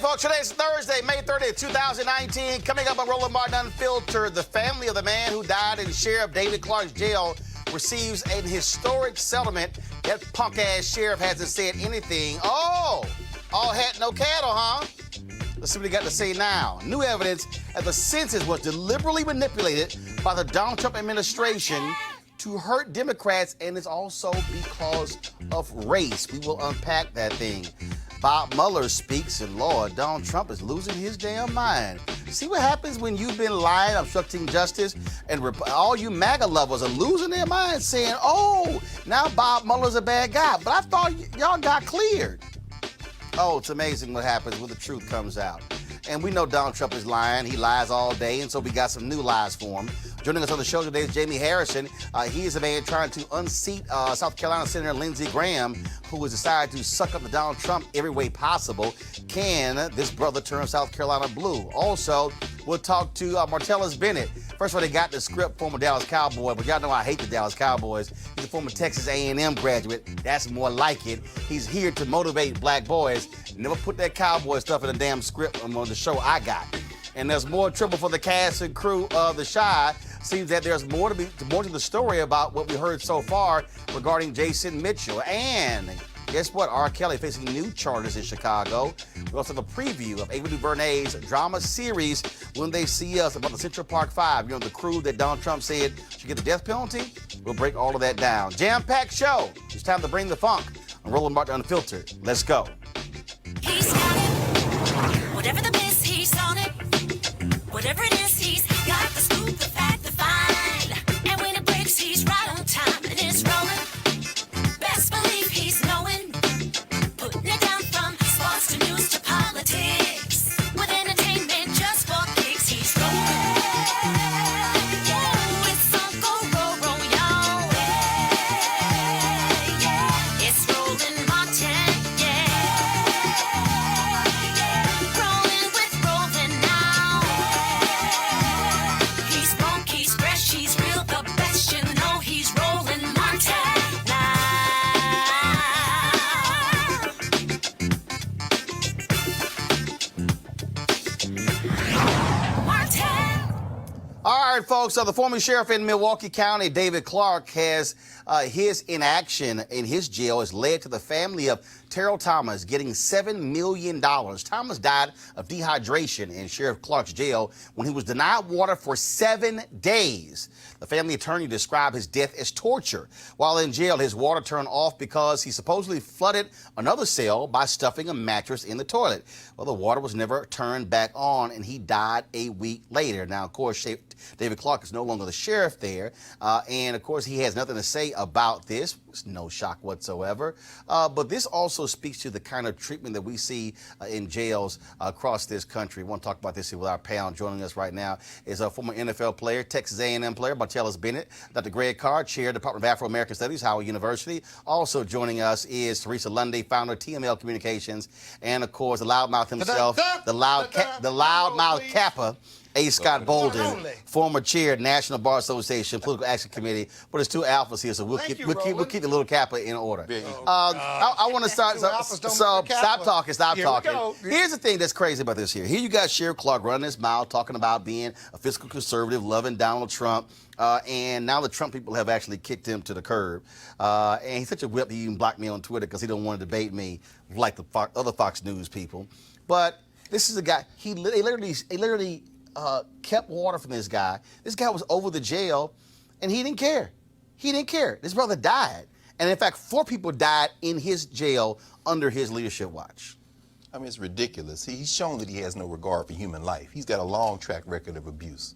folks, today's Thursday, May 30th, 2019. Coming up on Roland Unfiltered, the family of the man who died in Sheriff David Clarke's jail receives a historic settlement. That punk-ass sheriff hasn't said anything. Oh, all hat, no cattle, huh? Let's see what he got to say now. New evidence that the census was deliberately manipulated by the Donald Trump administration to hurt Democrats, and it's also because of race. We will unpack that thing. Bob Mueller speaks, and Lord, Donald Trump is losing his damn mind. See what happens when you've been lying, obstructing justice, and all you MAGA lovers are losing their minds saying, oh, now Bob Mueller's a bad guy. But I thought y'all got cleared. Oh, it's amazing what happens when the truth comes out. And we know Donald Trump is lying. He lies all day, and so we got some new lies for him. Joining us on the show today is Jaime Harrison. He is a man trying to unseat South Carolina Senator Lindsey Graham, who has decided to suck up to Donald Trump every way possible. Can this brother turn South Carolina blue? Also, we'll talk to Martellus Bennett. First of all, they got the script, former Dallas Cowboy, but y'all know I hate the Dallas Cowboys. He's a former Texas A&M graduate. That's more like it. He's here to motivate black boys. Never put that cowboy stuff in a damn script on the show I got. And there's more trouble for the cast and crew of The Chi. Seems that there's more to the story about what we heard so far regarding Jason Mitchell. And guess what? R. Kelly facing new charges in Chicago. We also have a preview of Ava Duvernay's drama series, When They See Us, about the Central Park Five. You know, the crew that Donald Trump said should get the death penalty? We'll break all of that down. Jam-packed show. It's time to bring the funk. I'm Roland Unfiltered. Let's go. He's got it. Whatever the miss, he's on it. Whatever it is, he's got the scoop, the fact, the find. And when it breaks, he's right on time and it's rolling. Best believe he's knowing. Putting it down from sports to news to politics. With entertainment just for kicks, he's rolling. Yeah, it's Uncle Roro, y'all. Yeah, it's Roland Martin. Rolling with Roland now. He's funk, he's fresh, he's real, the best, you know he's Roland Martin now. Martin. All right, folks. The former sheriff in Milwaukee County, David Clarke, has his inaction in his jail has led to the family of Terrell Thomas getting $7 million. Thomas died of dehydration in Sheriff Clarke's jail when he was denied water for 7 days. The family attorney described his death as torture. While in jail, his water turned off because he supposedly flooded another cell by stuffing a mattress in the toilet. Well, the water was never turned back on, and he died a week later. Now, of course, David Clarke is no longer the sheriff there, and, of course, he has nothing to say about this. It's no shock whatsoever. But this also speaks to the kind of treatment that we see in jails across this country. We want to talk about this here with our panel. Joining us right now is a former NFL player, Texas A&M player, Martellus Bennett, Dr. Greg Carr, Chair, Department of Afro-American Studies, Howard University. Also joining us is Teresa Lundy, founder of TML Communications, and, of course, the loudmouth himself, the loudmouth Kappa, A. Scott Bolden, former chair, National Bar Association, Political Action Committee. But there's two alphas here, so we'll keep the little Kappa in order. I want to start. So stop talking. Here's the thing that's crazy about this here. Here you got Sheriff Clarke running his mouth, talking about being a fiscal conservative, loving Donald Trump. And now the Trump people have actually kicked him to the curb. And he's such a whip, he even blocked me on Twitter because he don't want to debate me like the other Fox News people. But this is a guy, he literally kept water from this guy. This guy was over the jail, and he didn't care. He didn't care. This brother died. And, in fact, 4 people died in his jail under his leadership watch. I mean, it's ridiculous. He's shown that he has no regard for human life. He's got a long track record of abuse.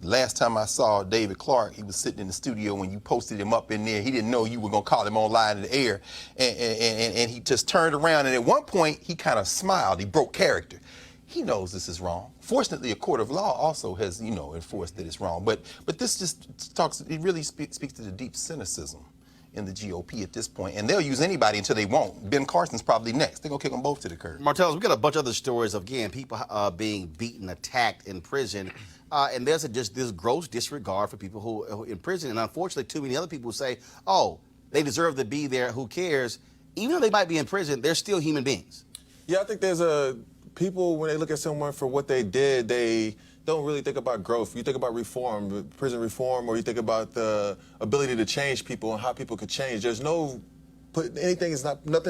Last time I saw David Clarke, he was sitting in the studio when you posted him up in there. He didn't know you were going to call him online in the air. And he just turned around, and at one point, he kind of smiled. He broke character. He knows this is wrong. Fortunately, a court of law also has, enforced that it's wrong. But this just talks, it really speaks to the deep cynicism in the GOP at this point. And they'll use anybody until they won't. Ben Carson's probably next. They're going to kick them both to the curb. Martellus, we got a bunch of other stories of, again, people being beaten, attacked in prison. And there's just this gross disregard for people who are in prison. And unfortunately, too many other people say, oh, they deserve to be there. Who cares? Even though they might be in prison, they're still human beings. Yeah, I think there's a people, when they look at someone for what they did, they don't really think about growth. You think about reform, prison reform, or you think about the ability to change people and how people could change. There's nothing's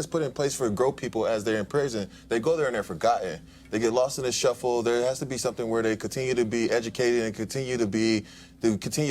put in place for grow people as they're in prison. They go there and they're forgotten. They get lost in the shuffle. There has to be something where they continue to be educated and continue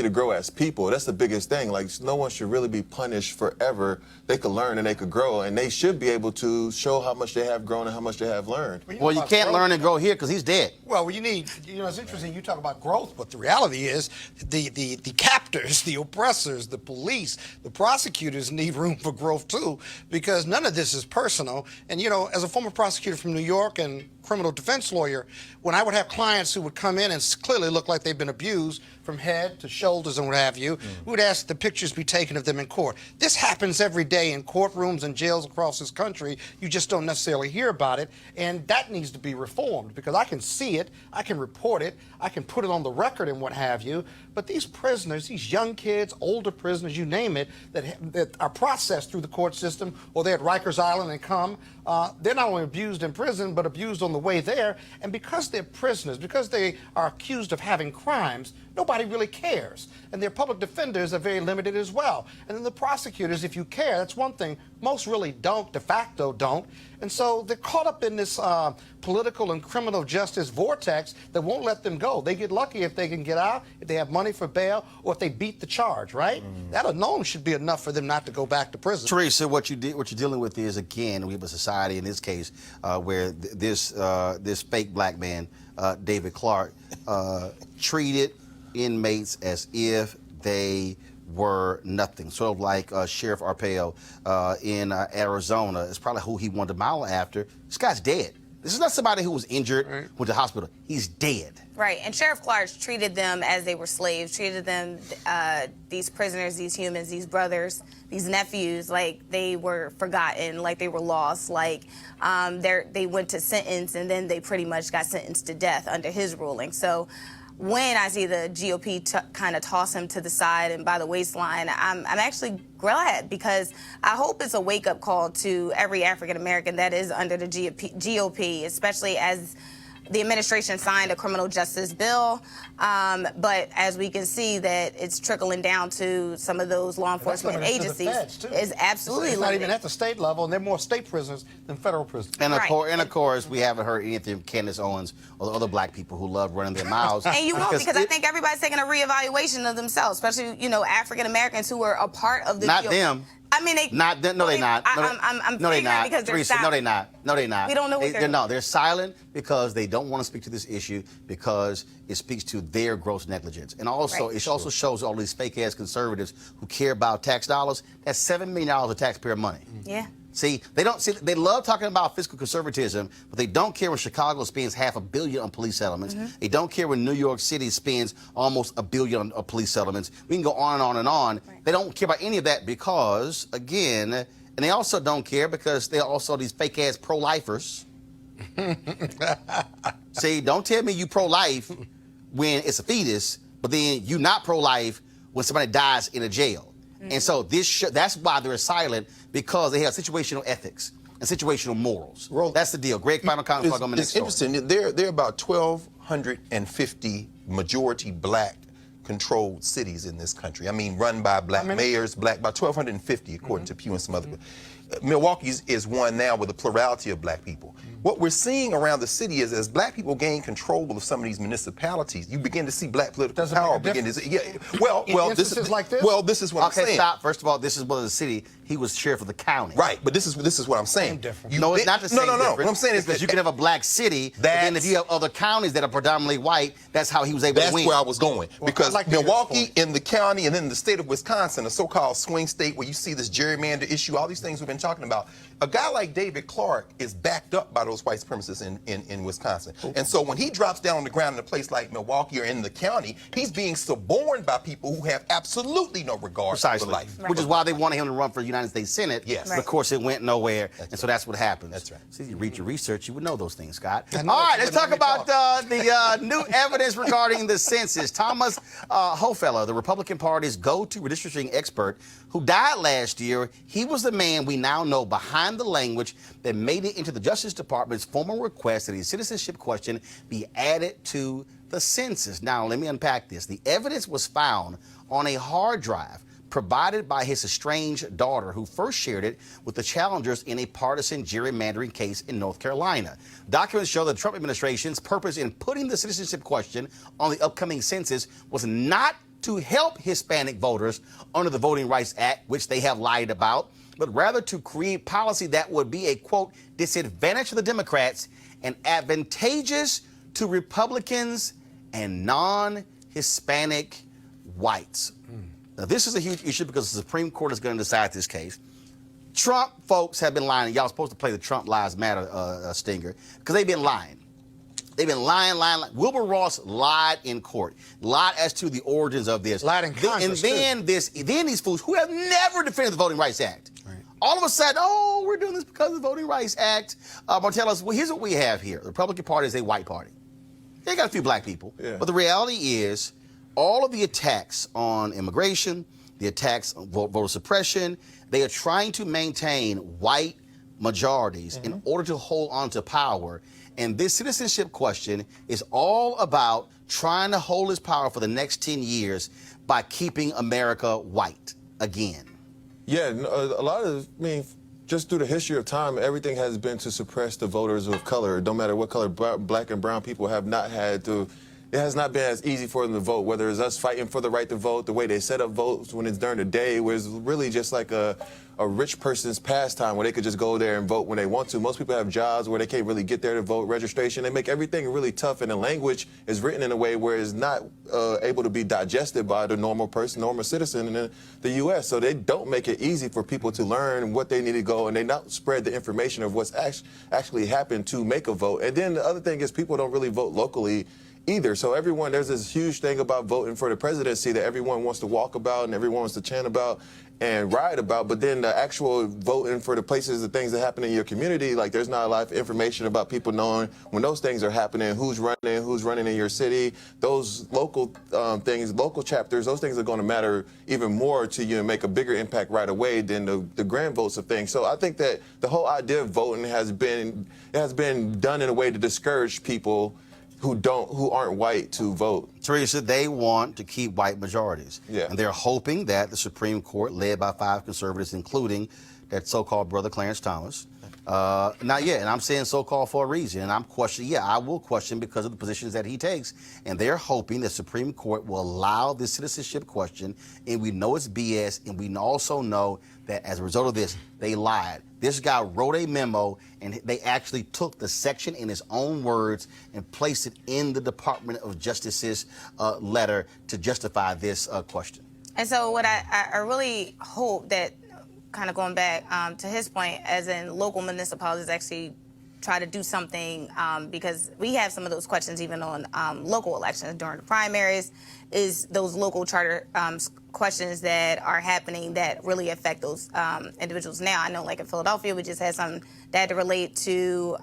to grow as people. That's the biggest thing. Like, no one should really be punished forever. They could learn and they could grow, and they should be able to show how much they have grown and how much they have learned. Well, you can't learn and grow here because he's dead. Well, you need, it's interesting you talk about growth, but the reality is the captors, the oppressors, the police, the prosecutors need room for growth too, because none of this is personal. And, as a former prosecutor from New York and criminal defense lawyer, when I would have clients who would come in and clearly look like they've been abused from head to shoulders and what have you, we would ask the pictures be taken of them in court. This happens every day in courtrooms and jails across this country. You just don't necessarily hear about it, and that needs to be reformed because I can see it, I can report it, I can put it on the record and what have you, but these prisoners, these young kids, older prisoners, you name it, that are processed through the court system, or they're at Rikers Island and come, they're not only abused in prison, but abused on the way there, and because they're prisoners, because they are accused of having crimes, nobody really cares. And their public defenders are very limited as well. And then the prosecutors, if you care, that's one thing. Most really don't, de facto don't. And so they're caught up in this political and criminal justice vortex that won't let them go. They get lucky if they can get out, if they have money for bail, or if they beat the charge, right? That alone should be enough for them not to go back to prison. Teresa, what you're dealing with is, again, we have a society in this case where this fake black man, David Clarke, treated inmates as if they were nothing. Sort of like Sheriff Arpaio in Arizona. It's probably who he wanted to mile after. This guy's dead. This is not somebody who was injured, went to the hospital. He's dead. Right, and Sheriff Clarke treated them as they were slaves, treated them, these prisoners, these humans, these brothers, these nephews, like they were forgotten, like they were lost, like they went to sentence and then they pretty much got sentenced to death under his ruling. So when I see the GOP kind of toss him to the side and by the waistline, I'm actually glad because I hope it's a wake-up call to every African American that is under the GOP, especially as the administration signed a criminal justice bill, but as we can see that it's trickling down to some of those law enforcement agencies. Is absolutely it's not even at the state level, and they're more state prisoners than federal prisoners. And of course, we haven't heard anything from Candace Owens or the other black people who love running their mouths. And you won't because I think everybody's taking a reevaluation of themselves, especially African Americans who were a part of the Not GOP. them. I mean, no, they're not. I'm no, they're not. because they're Teresa, silent. no, they're not. No, they're not. We don't know what they're doing. They're silent because they don't want to speak to this issue because it speaks to their gross negligence. And also, it also shows all these fake-ass conservatives who care about tax dollars. That's $7 million of taxpayer money. Yeah. See, they love talking about fiscal conservatism, but they don't care when Chicago spends $500 million on police settlements. They don't care when New York City spends almost $1 billion on police settlements. We can go on and on and on. They don't care about any of that because, again, and they also don't care because they're also these fake-ass pro-lifers. See, don't tell me you pro-life when it's a fetus, but then you not pro-life when somebody dies in a jail. And so that's why they're silent, because they have situational ethics and situational morals. That's the deal. Greg, final comment before I go It's interesting. There are about 1,250 majority black controlled cities in this country. I mean, run by black mayors, about 1,250 according to Pew and some other. Milwaukee is one now with a plurality of black people. What we're seeing around the city is as black people gain control of some of these municipalities, you begin to see black political power begin to. Well, this is like this? Well, this is what I'm saying. Okay, stop. First of all, this is one of the city. He was sheriff of the county. Right, but this is what I'm saying. No, it's not the same. No. What I'm saying is because you can have a black city, but then if you have other counties that are predominantly white, that's how he was able to win. That's where I was going. Because Milwaukee in the county and then the state of Wisconsin, a so-called swing state where you see this gerrymander issue, all these things we've been talking about. A guy like David Clarke is backed up by those white supremacists in Wisconsin. And so when he drops down on the ground in a place like Milwaukee or in the county, he's being suborned by people who have absolutely no regard for life. Which is why they wanted him to run for the United States Senate. Yes. But of course, it went nowhere. And so that's what happens. That's right. See, you read your research, you would know those things, Scott. All right, let's talk about the new evidence regarding the census. Thomas Hofeller, the Republican Party's go-to redistricting expert, who died last year, he was the man we now now know behind the language that made it into the Justice Department's formal request that a citizenship question be added to the census. Now, let me unpack this. The evidence was found on a hard drive provided by his estranged daughter, who first shared it with the challengers in a partisan gerrymandering case in North Carolina. Documents show the Trump administration's purpose in putting the citizenship question on the upcoming census was not to help Hispanic voters under the Voting Rights Act, which they have lied about, but rather to create policy that would be a, quote, disadvantage to the Democrats and advantageous to Republicans and non-Hispanic whites. Now, this is a huge issue because the Supreme Court is going to decide this case. Trump folks have been lying. Y'all supposed to play the Trump Lives Matter stinger because they've been lying. They've been lying. Wilbur Ross lied in court, lied as to the origins of this. Lied in Congress, then these fools who have never defended the Voting Rights Act. Right. All of a sudden, oh, we're doing this because of the Voting Rights Act. Martellus, well, here's what we have here. The Republican Party is a white party. They got a few black people. Yeah. But the reality is, all of the attacks on immigration, the attacks on voter suppression, they are trying to maintain white majorities in order to hold on to power. And this citizenship question is all about trying to hold its power for the next 10 years by keeping America white again. Yeah, a lot of, just through the history of time, everything has been to suppress the voters of color. No matter what color, black and brown people have not had to. It has not been as easy for them to vote, whether it's us fighting for the right to vote, the way they set up votes when it's during the day, was really just like a rich person's pastime where they could just go there and vote when they want to. Most people have jobs where they can't really get there to vote, registration. They make everything really tough, and the language is written in a way where it's not able to be digested by the normal person, normal citizen in the U.S. So they don't make it easy for people to learn what they need to go, and they not spread the information of what's actually happened to make a vote. And then the other thing is people don't really vote locally either. So there's this huge thing about voting for the presidency that everyone wants to walk about and everyone wants to chant about and ride about, but then the actual voting for the places, the things that happen in your community, like there's not a lot of information about people knowing when those things are happening, who's running in your city, those local things, local chapters, those things are going to matter even more to you and make a bigger impact right away than the grand votes of things. So I think that the whole idea of voting has been done in a way to discourage people who aren't white to vote. Teresa, they want to keep white majorities. Yeah. And they're hoping that the Supreme Court, led by 5 conservatives, including that so-called brother Clarence Thomas, not yet, and I'm saying so-called for a reason, and I'm questioning, I will question because of the positions that he takes, and they're hoping the Supreme Court will allow this citizenship question, and we know it's BS, and we also know that as a result of this, they lied. This guy wrote a memo, and they actually took the section in his own words and placed it in the Department of Justice's letter to justify this question. And so what I really hope that, kind of going back to his point, as in local municipalities actually try to do something, because we have some of those questions even on local elections during the primaries, is those local charter questions that are happening that really affect those individuals. Now, I know like in Philadelphia, we just had some that had to relate to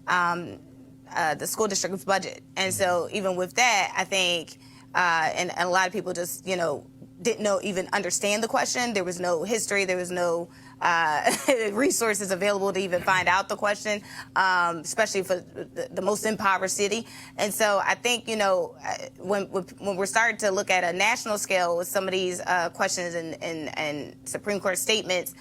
the school district's budget. And so even with that, I think, and a lot of people just, didn't even understand the question. There was no history. There was no resources available to even find out the question, especially for the most impoverished city. And so I think, when we're starting to look at a national scale with some of these questions and Supreme Court statements,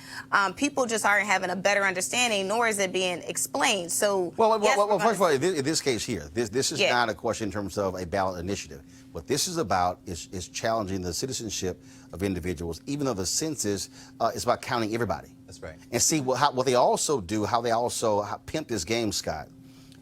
people just aren't having a better understanding, nor is it being explained. So, first of all, in this case here, this is not a question in terms of a ballot initiative. What this is about is challenging the citizenship of individuals, even though the census is about counting everybody. That's right. And see, what they also do, how they also pimp this game, Scott,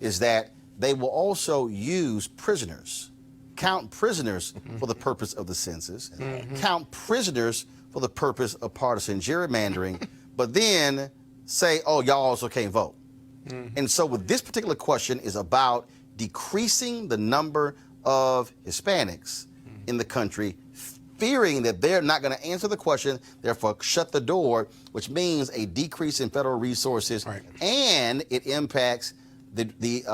is that they will also use prisoners, count prisoners for the purpose of the census, count prisoners for the purpose of partisan gerrymandering, but then say, oh, y'all also can't vote. And so with this particular question is about decreasing the number of Hispanics in the country, fearing that they're not going to answer the question, therefore shut the door, which means a decrease in federal resources, and it impacts the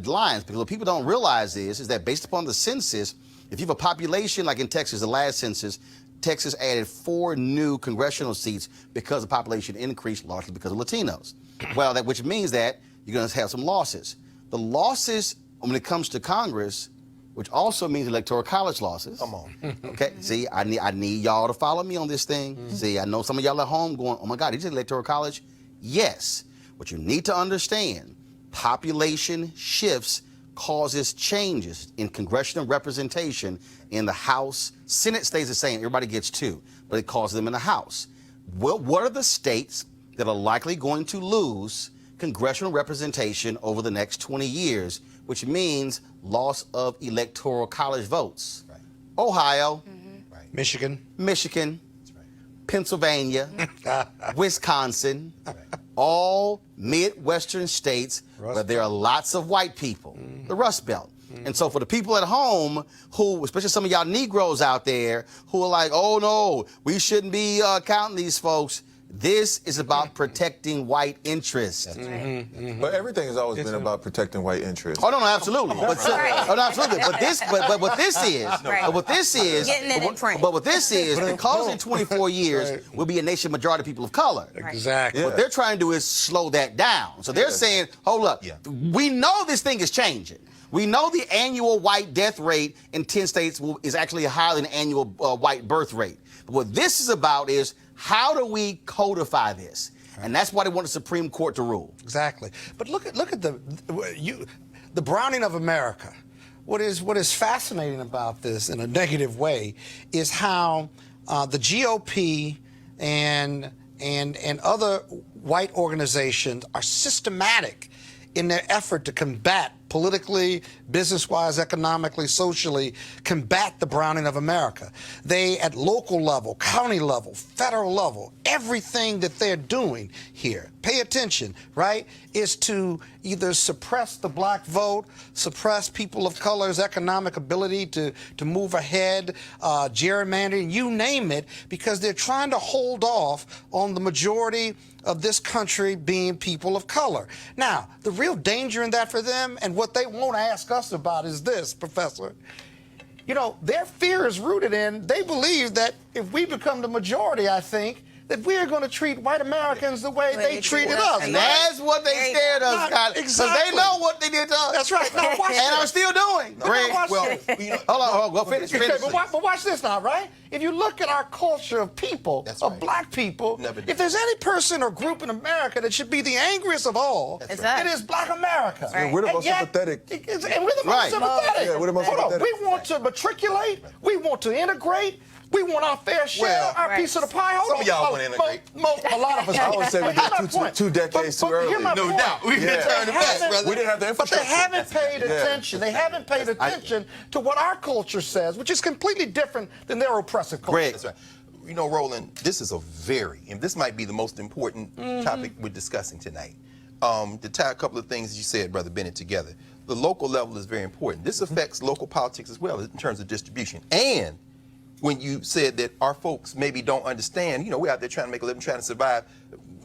lines. Because what people don't realize is that based upon the census, if you have a population like in Texas, the last census, Texas added 4 new congressional seats because the population increased, largely because of Latinos. Well, which means that you're going to have some losses. The losses when it comes to Congress, which also means electoral college losses. Come on. Okay, see, I need y'all to follow me on this thing. See, I know some of y'all at home going, oh my God, he said electoral college? Yes, but you need to understand, population shifts causes changes in congressional representation in the House. Senate stays the same, everybody gets 2, but it causes them in the House. Well, what are the states that are likely going to lose congressional representation over the next 20 years, which means loss of electoral college votes? Right. Ohio, Right. Michigan. That's right. Pennsylvania, Wisconsin, all Midwestern states where there are lots of white people, the Rust Belt. And so for the people at home who, especially some of y'all Negroes out there who are like, oh no, we shouldn't be counting these folks, this is about protecting white interests. But everything has always been about protecting white interests. Oh no, absolutely. But, Right. oh, no, absolutely. But what this is, Right. what this is, Getting it in print. but what this is, because in 24 years we'll be a nation majority of people of color. Exactly. Yeah. What they're trying to do is slow that down. So they're saying, hold up, we know this thing is changing. We know the annual white death rate in 10 states is actually higher than the annual white birth rate. But what this is about is how do we codify this? And that's why they want the Supreme Court to rule. Exactly. But look at the browning of America. What is fascinating about this in a negative way is how the GOP and other white organizations are systematic in their effort to combat politically, business-wise, economically, socially, combat the browning of America. They, at local level, county level, federal level, everything that they're doing here, pay attention, right, is to either suppress the black vote, suppress people of color's economic ability to move ahead, gerrymandering, you name it, because they're trying to hold off on the majority of this country being people of color. Now, the real danger in that for them, and what they won't ask us about, is this, Professor. You know, their fear is rooted in, they believe that if we become the majority, I think, that we are going to treat white Americans the way they treated us. And that's what they scared us, Scott. Because they know what they did to us. That's right. Now, watch and this. I'm still doing. Greg, watch Well, this. you know, Hold on, go finish. Okay, but watch this now, right? If you look at our culture of people, That's of right. black people, Never did. if there's any person or group in America that should be the angriest of all, It's it us. is black America. Right. We're the And most yet- sympathetic. and we're the most Right. sympathetic. Yeah, we're the most Hold on. sympathetic. We want to matriculate. We want to integrate. We want our fair share, Well, our Right. piece of the pie. Hold Some on. of y'all wanna integrate. A lot of us. I would say we But here's my did point. two decades But too early. here's my No point. doubt. We can Yeah. turn it back, brother. We didn't have the But they infrastructure. haven't paid Yeah. attention. They haven't paid attention to what our culture says, which is completely different than their oppressive culture. Greg. That's right. You know, Roland, this is and this might be the most important topic we're discussing tonight. To tie a couple of things you said, Brother Bennett, together. The local level is very important. This affects local politics as well in terms of distribution. And when you said that our folks maybe don't understand, you know, we're out there trying to make a living, trying to survive,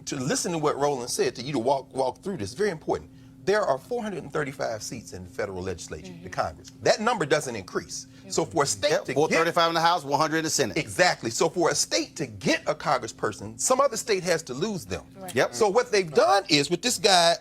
to listen to what Roland said, to you to walk through this, very important. There are 435 seats in the federal legislature, the Congress. That number doesn't increase. So for a state to 435 in the House, 100 in the Senate. Exactly. So for a state to get a congressperson, some other state has to lose them. Yep. So what they've done is with this guy,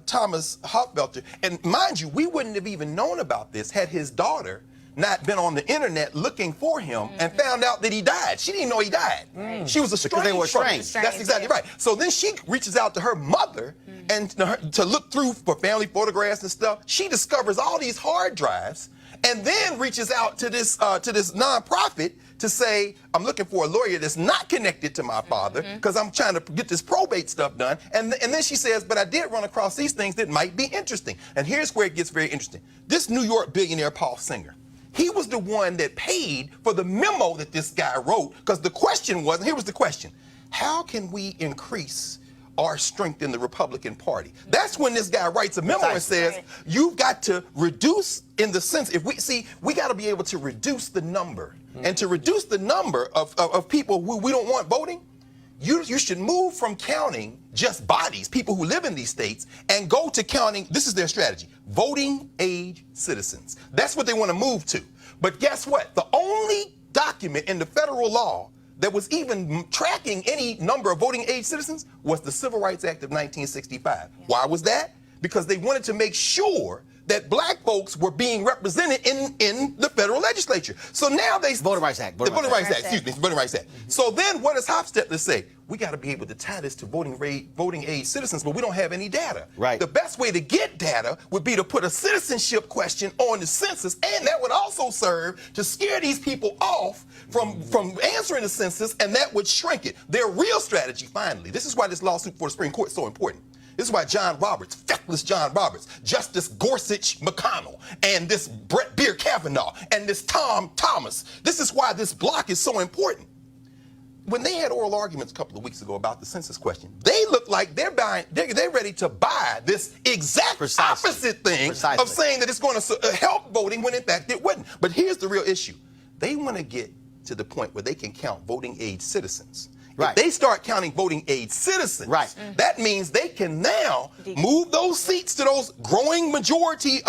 Thomas Hochfelter, and mind you, we wouldn't have even known about this had his daughter not been on the internet looking for him and found out that he died. She didn't know he died. She was estranged. they were from him. estranged. That's exactly right. So then she reaches out to her mother and to look through for family photographs and stuff. She discovers all these hard drives and then reaches out to this nonprofit to say, I'm looking for a lawyer that's not connected to my father because I'm trying to get this probate stuff done. And then she says, but I did run across these things that might be interesting. And here's where it gets very interesting. This New York billionaire, Paul Singer, he was the one that paid for the memo that this guy wrote, because the question was, and here was the question, how can we increase our strength in the Republican Party? That's when this guy writes a memo and says, you've got to reduce, in the sense, we got to be able to reduce the number. And to reduce the number of people who we don't want voting, you should move from counting just bodies, people who live in these states, and go to counting, this is their strategy, voting age citizens. That's what they want to move to. But guess what? The only document document in the federal law that was even tracking any number of voting age citizens was the Civil Rights Act of 1965. Why was that? Because they wanted to make sure that black folks were being represented in the federal legislature. So now they... Voting Rights Act. The Voting Rights Act, excuse me, the Voting Rights Act. So then what does Hofstadter say? We got to be able to tie this to voting age citizens, but we don't have any data. Right. The best way to get data would be to put a citizenship question on the census, and that would also serve to scare these people off from answering the census, and that would shrink it. Their real strategy, finally, this is why this lawsuit for the Supreme Court is so important. This is why John Roberts, feckless John Roberts, Justice Gorsuch McConnell, and this Brett Beer Kavanaugh, and this Tom Thomas, this is why this block is so important. When they had oral arguments a couple of weeks ago about the census question, they look like they're ready to buy this exact opposite thing of saying that it's going to help voting when in fact it wouldn't. But here's the real issue. They want to get to the point where they can count voting age citizens. If they start counting voting age citizens, that means they can now move those seats to those growing majority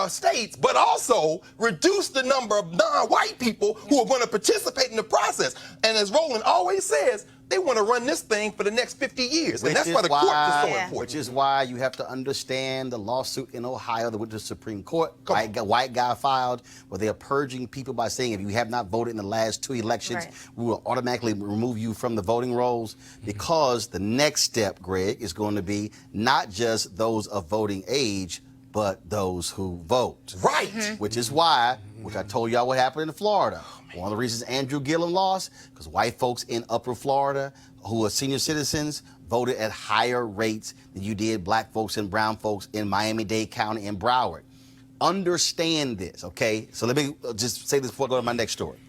states, but also reduce the number of non-white people who are going to participate in the process. And as Roland always says, they want to run this thing for the next 50 years. And that's why the court is so important. Which is why you have to understand the lawsuit in Ohio that went to the Supreme Court. White guy filed where they are purging people by saying if you have not voted in the last 2 elections, we will automatically remove you from the voting rolls, because the next step, Greg, is going to be not just those of voting age, but those who vote. Right. Which is why, which I told y'all what happened in Florida. One of the reasons Andrew Gillum lost, because white folks in upper Florida who are senior citizens voted at higher rates than you did black folks and brown folks in Miami-Dade County and Broward. Understand this, okay? So let me just say this before I go to my next story.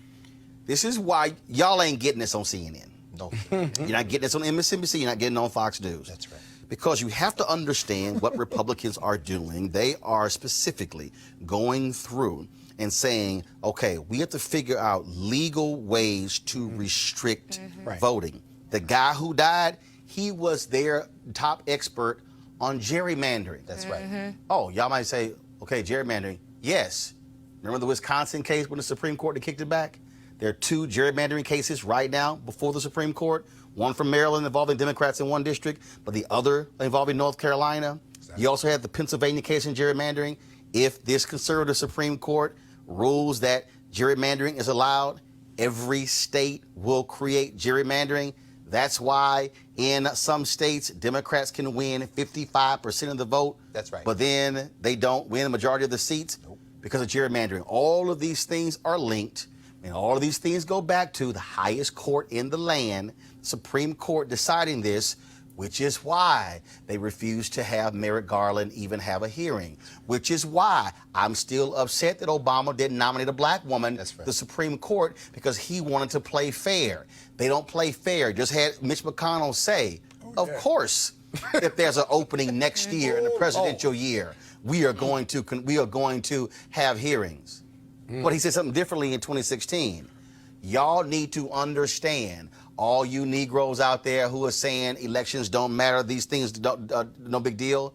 This is why y'all ain't getting this on CNN. No. You're not getting this on MSNBC. You're not getting it on Fox News. That's right. Because you have to understand what Republicans are doing. They are specifically going through and saying, okay, we have to figure out legal ways to restrict voting. The guy who died, he was their top expert on gerrymandering. That's right. Oh, y'all might say, okay, gerrymandering. Yes. Remember the Wisconsin case when the Supreme Court kicked it back? There are 2 gerrymandering cases right now before the Supreme Court. One from Maryland involving Democrats in one district, but the other involving North Carolina. Exactly. You also had the Pennsylvania case in gerrymandering. If this conservative Supreme Court rules that gerrymandering is allowed, every state will create gerrymandering. That's why in some states, Democrats can win 55% of the vote. That's right. But then they don't win a majority of the seats because of gerrymandering. All of these things are linked, and all of these things go back to the highest court in the land, Supreme Court, deciding this, which is why they refused to have Merrick Garland even have a hearing, which is why I'm still upset that Obama didn't nominate a black woman to the Supreme Court, because he wanted to play fair. They don't play fair. Just had Mitch McConnell say, of course, if there's an opening next year in the presidential year, we are going to have hearings. But he said something differently in 2016. Y'all need to understand, all you Negroes out there who are saying elections don't matter, these things don't, no big deal.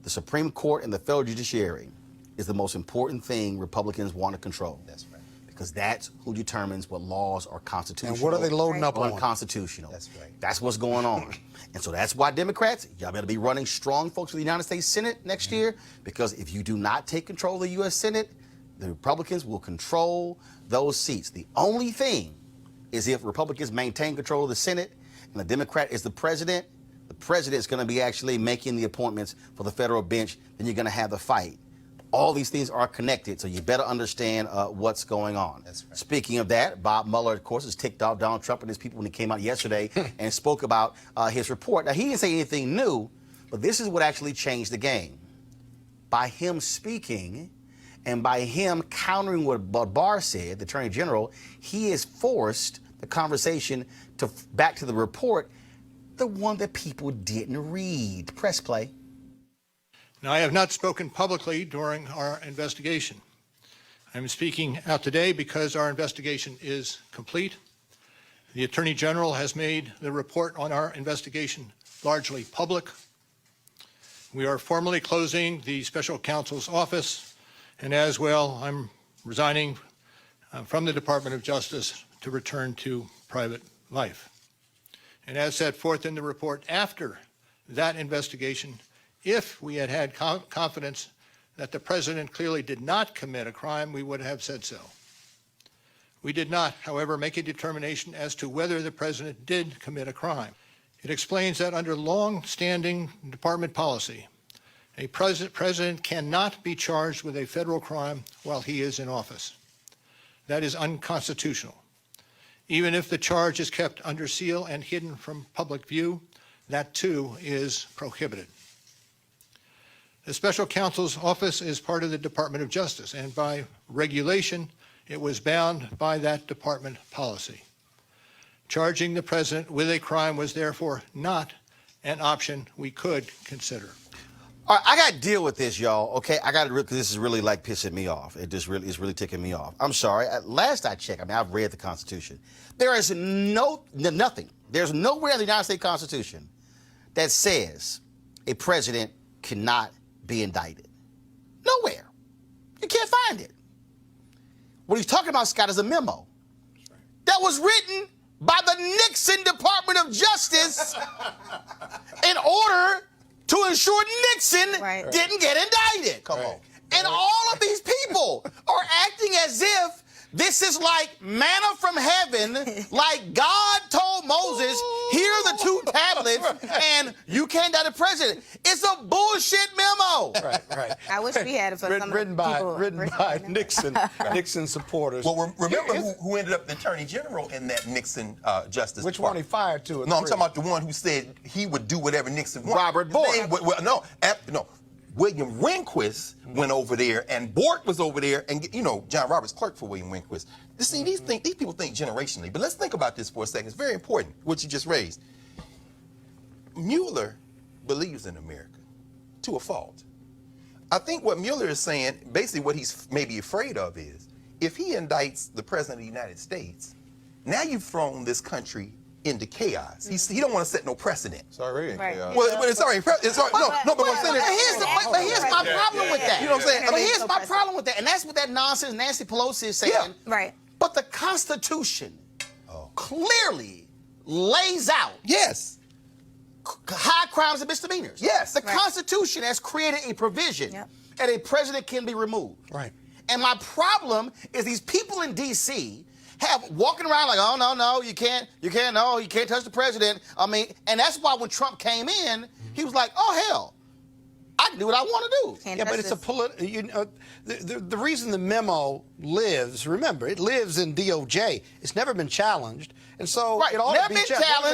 The Supreme Court and the federal judiciary is the most important thing Republicans want to control. That's right. Because that's who determines what laws are constitutional. And what are they loading up on? Unconstitutional. That's right. That's what's going on. And so that's why Democrats, y'all better be running strong folks for the United States Senate next year, because if you do not take control of the U.S. Senate, the Republicans will control those seats. The only thing is if Republicans maintain control of the Senate and the Democrat is the president is going to be actually making the appointments for the federal bench, then you're going to have the fight. All these things are connected, so you better understand what's going on. That's right. Speaking of that, Bob Mueller, of course, has ticked off Donald Trump and his people when he came out yesterday and spoke about his report. Now, he didn't say anything new, but this is what actually changed the game. By him speaking and by him countering what Barr said, the Attorney General, he has forced the conversation back to the report, the one that people didn't read. Press play. Now, I have not spoken publicly during our investigation. I'm speaking out today because our investigation is complete. The Attorney General has made the report on our investigation largely public. We are formally closing the special counsel's office, and as well, I'm resigning from the Department of Justice to return to private life. And as set forth in the report, after that investigation, if we had had confidence that the president clearly did not commit a crime, we would have said so. We did not, however, make a determination as to whether the president did commit a crime. It explains that under long-standing department policy, a president cannot be charged with a federal crime while he is in office. That is unconstitutional. Even if the charge is kept under seal and hidden from public view, that too is prohibited. The special counsel's office is part of the Department of Justice, and by regulation, it was bound by that department policy. Charging the president with a crime was therefore not an option we could consider. All right, I got to deal with this, y'all. Okay, I got to, because this is really like pissing me off. It's really ticking me off. I'm sorry. Last I checked, I've read the Constitution. There is nothing. There's nowhere in the United States Constitution that says a president cannot be indicted. Nowhere. You can't find it. What he's talking about, Scott, is a memo that was written by the Nixon Department of Justice in order to ensure Nixon didn't get indicted. Come on. And all of these people are acting as if this is like manna from heaven, like God told Moses, here are the 2 tablets, and you can't indict the president. It's a bullshit memo. Right. I wish we had it for some Written by Nixon supporters. Well, remember who ended up the Attorney General in that Nixon Justice Which one he fired to? No, I'm talking about the one who said he would do whatever Nixon wanted. Robert Bork. No. William Rehnquist went over there, and Bork was over there, and John Roberts clerked for William Rehnquist. You see, these people think generationally, but let's think about this for a second. It's very important what you just raised. Mueller believes in America to a fault. I think what Mueller is saying, basically what he's maybe afraid of is, if he indicts the president of the United States, now you've thrown this country into chaos. He don't want to set no precedent. It's already in chaos. Well, but it's already. But here's my problem with that. You know what I'm saying? But here's my problem with that, and that's what that nonsense Nancy Pelosi is saying. Yeah. Right. But the Constitution clearly lays out high crimes and misdemeanors. Yes. The Constitution has created a provision that a president can be removed. Right. And my problem is these people in D.C. have walking around like, oh, no, you can't touch the president. I mean, and that's why when Trump came in, he was like, oh, hell, I can do what I want to do. Yeah, but it's a political. The reason the memo lives, remember, it lives in DOJ. It's never been challenged, and so it ought to be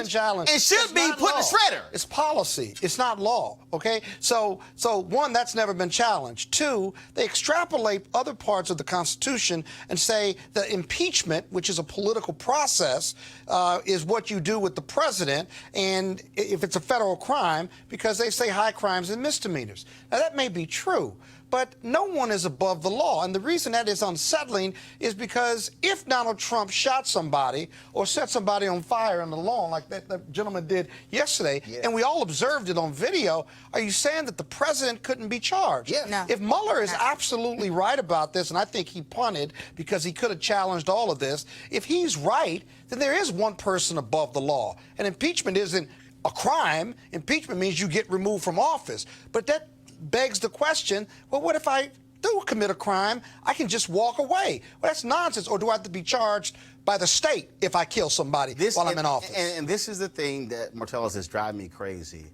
challenged. It should be put in the shredder. It's policy. It's not law. Okay. So one, that's never been challenged. Two, they extrapolate other parts of the Constitution and say that impeachment, which is a political process, is what you do with the president, and if it's a federal crime, because they say high crimes and misdemeanors. Now, that may be true, but no one is above the law. And the reason that is unsettling is because if Donald Trump shot somebody or set somebody on fire on the lawn like that gentleman did yesterday, and we all observed it on video, are you saying that the president couldn't be charged? Yes. No. If Mueller is absolutely right about this, and I think he punted because he could have challenged all of this, if he's right, then there is one person above the law. And impeachment isn't a crime. Impeachment means you get removed from office. But that begs the question, well, what if I do commit a crime? I can just walk away. Well, that's nonsense. Or do I have to be charged by the state if I kill somebody while I'm in office? And this is the thing that Martellus is driving me crazy.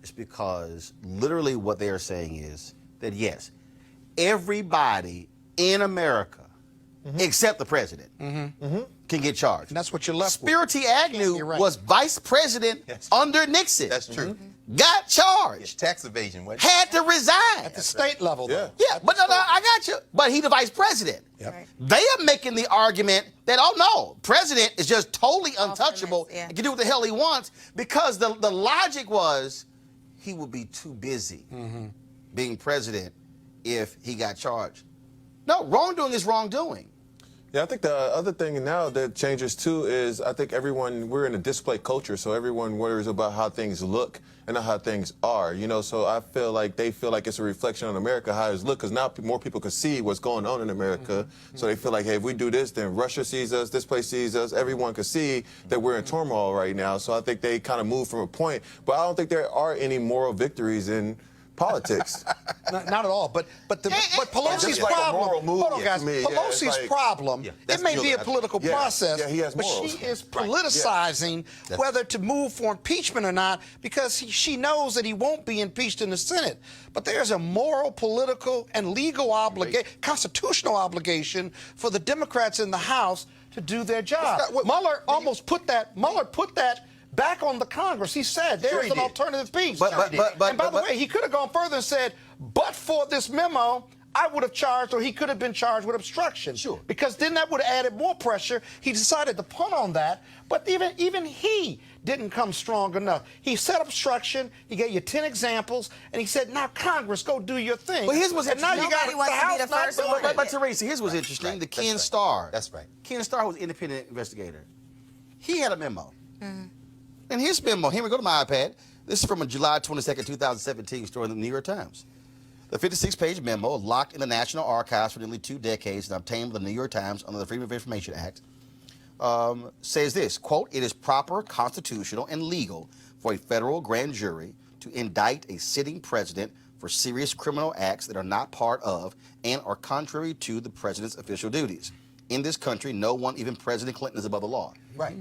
It's because literally what they are saying is that, yes, everybody in America, except the president, can get charged. And that's what you're left with. Spirity Agnew was vice president under Nixon. That's true. Got charged. It's tax evasion. Had to resign. At the state level, though. Yeah, but no, I got you. But he's the vice president. Yep. Right. They are making the argument that, oh, no, president is just totally untouchable and can do what the hell he wants because the logic was he would be too busy being president if he got charged. No, wrongdoing is wrongdoing. Yeah, I think the other thing now that changes too is I think we're in a display culture, so everyone worries about how things look and not how things are, you know, so I feel like they feel like it's a reflection on America, how it's look, because now more people can see what's going on in America, so they feel like, hey, if we do this, then Russia sees us, this place sees us, everyone can see that we're in turmoil right now, so I think they kind of move from a point, but I don't think there are any moral victories in politics. Not at all. But Pelosi's Just like a problem. moral move Hold on, guys. to me. Yeah, Pelosi's it's like- problem. that's It may be a Mueller. political Yeah, process, yeah, he has but morals. she is politicizing whether to move for impeachment or not because she knows that he won't be impeached in the Senate. But there's a moral, political, and legal obligation, constitutional obligation for the Democrats in the House to do their job. Mueller almost put that. Mueller put that back on the Congress. He said there's an alternative piece. And by the way, he could have gone further and said, but for this memo, I would have charged, or he could have been charged with obstruction. Sure. Because then that would have added more pressure. He decided to punt on that, but even he didn't come strong enough. He said obstruction, he gave you 10 examples, and he said, now Congress, go do your thing. Well, here's what's and now you got Nobody wants to be the first one. But Teresa, here's what's interesting. The Ken Starr. That's right. Ken Starr was an independent investigator. He had a memo. And his memo, here we go to my iPad. This is from a July 22nd, 2017 story in the New York Times. The 56-page memo, locked in the National Archives for nearly 2 decades and obtained by the New York Times under the Freedom of Information Act, says this, quote, it is proper, constitutional, and legal for a federal grand jury to indict a sitting president for serious criminal acts that are not part of and are contrary to the president's official duties. In this country, no one, even President Clinton, is above the law. Right.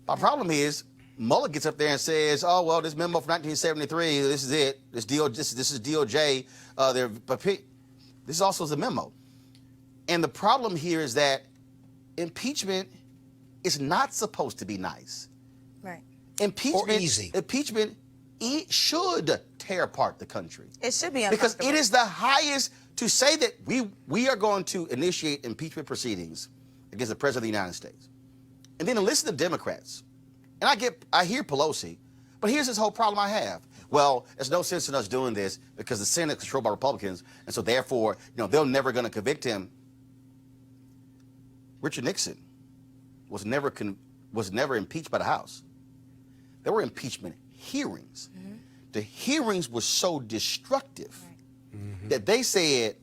My problem is, Mueller gets up there and says, "Oh well, this memo from 1973. This is it. This is DOJ. This also is a memo." And the problem here is that impeachment is not supposed to be nice. Right. Impeachment, Or easy. Impeachment should tear apart the country. It should be Because uncomfortable. it is the highest to say that we are going to initiate impeachment proceedings against the President of the United States. And then to listen to Democrats. And I hear Pelosi, but here's this whole problem I have. Well, there's no sense in us doing this because the Senate is controlled by Republicans, and so therefore, they're never going to convict him. Richard Nixon was never impeached by the House. There were impeachment hearings. The hearings were so destructive that they said,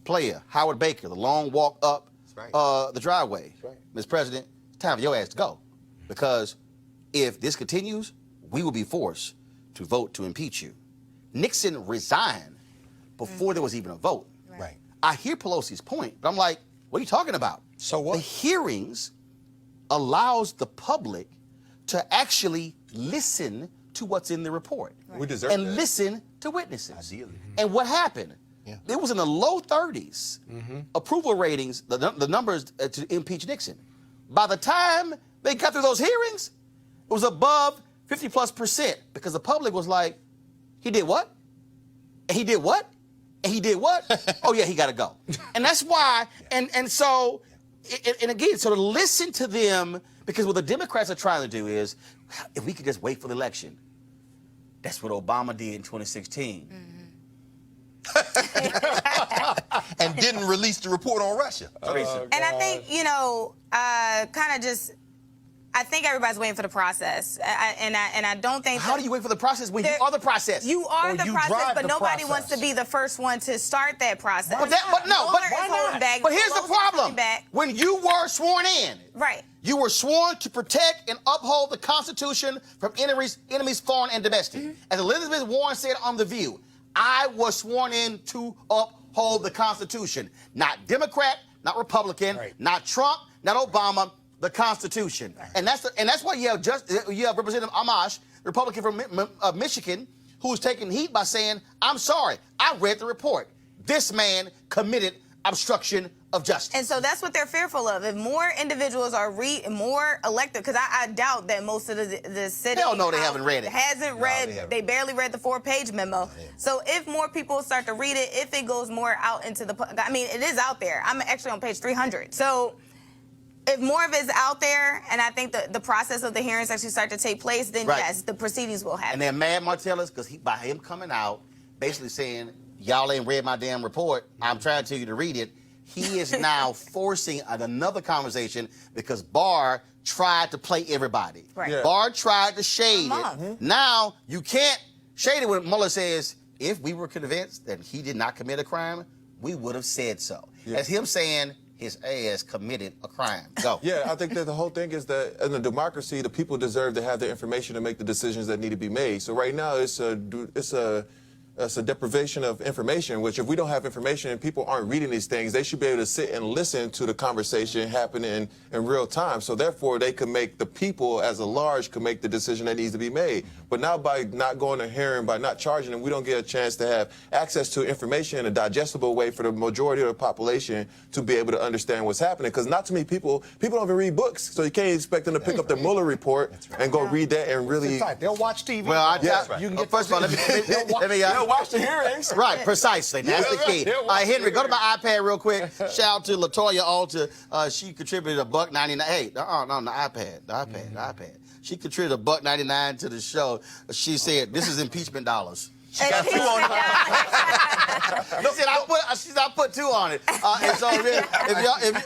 player, Howard Baker, the long walk up the driveway. Mr. President, it's time for your ass to go. Because if this continues, we will be forced to vote to impeach you. Nixon resigned before there was even a vote. Right. I hear Pelosi's point, but I'm like, what are you talking about? So what? The hearings allows the public to actually listen to what's in the report. We deserve and that. listen to witnesses. Ideally. And what happened? Yeah. It was in the low 30s approval ratings, the numbers to impeach Nixon. By the time they got through those hearings, it was above 50+% because the public was like, he did what? And he did what? And he did what? Oh yeah, he got to go. And that's why, and so, and again, so to listen to them, because what the Democrats are trying to do is, if we could just wait for the election. That's what Obama did in 2016. And didn't release the report on Russia. Teresa. And I think, I think everybody's waiting for the process. And I don't think. How do you wait for the process when you are the process? You are Or the you process, drive but the nobody process. wants to be the first one to start that process. But here's the problem. When you were sworn in, Right. you were sworn to protect and uphold the Constitution from enemies foreign and domestic. As Elizabeth Warren said on The View, I was sworn in to uphold the Constitution. Not Democrat, not Republican, not Trump, not Obama, the Constitution. And that's why you have Representative Amash, Republican from Michigan, who is taking heat by saying, I'm sorry, I read the report. This man committed obstruction of justice. And so that's what they're fearful of. If more individuals are more elected, because I doubt that most of the city. Hell no, they haven't read it. They barely read the 4-page memo. So if more people start to read it, if it goes more out into it is out there. I'm actually on page 300. So if more of it is out there, and I think the process of the hearings actually start to take place, then yes, the proceedings will happen. And they're mad, Martellus, because by him coming out, basically saying, y'all ain't read my damn report, I'm trying to tell you to read it, he is now forcing another conversation because Barr tried to play everybody. Right. Yeah. Barr tried to shade Come on. it. Now you can't shade it when Mueller says, if we were convinced that he did not commit a crime, we would have said so. Yeah. That's him saying his ass committed a crime. Go. Yeah, I think that the whole thing is that in a democracy, the people deserve to have the information to make the decisions that need to be made. So right now, it's a deprivation of information, which if we don't have information and people aren't reading these things, they should be able to sit and listen to the conversation happening in real time. So therefore, they can make, the people as a large can make the decision that needs to be made. But now by not going to hearing, by not charging them, we don't get a chance to have access to information in a digestible way for the majority of the population to be able to understand what's happening. Because not too many people don't even read books. So you can't expect them to pick up the Mueller Report and go read that and really... They'll watch TV. Well, You can get first of all, let me They'll watch the hearings. Right, precisely. That's the key. Henry, go to my iPad real quick. Shout out to Latoya Alta. She contributed $1.99. Hey, the iPad. She contributed $1.99 to the show. She said, "This is impeachment dollars." She got 2 on it. No, she said, I put 2 on it. And so if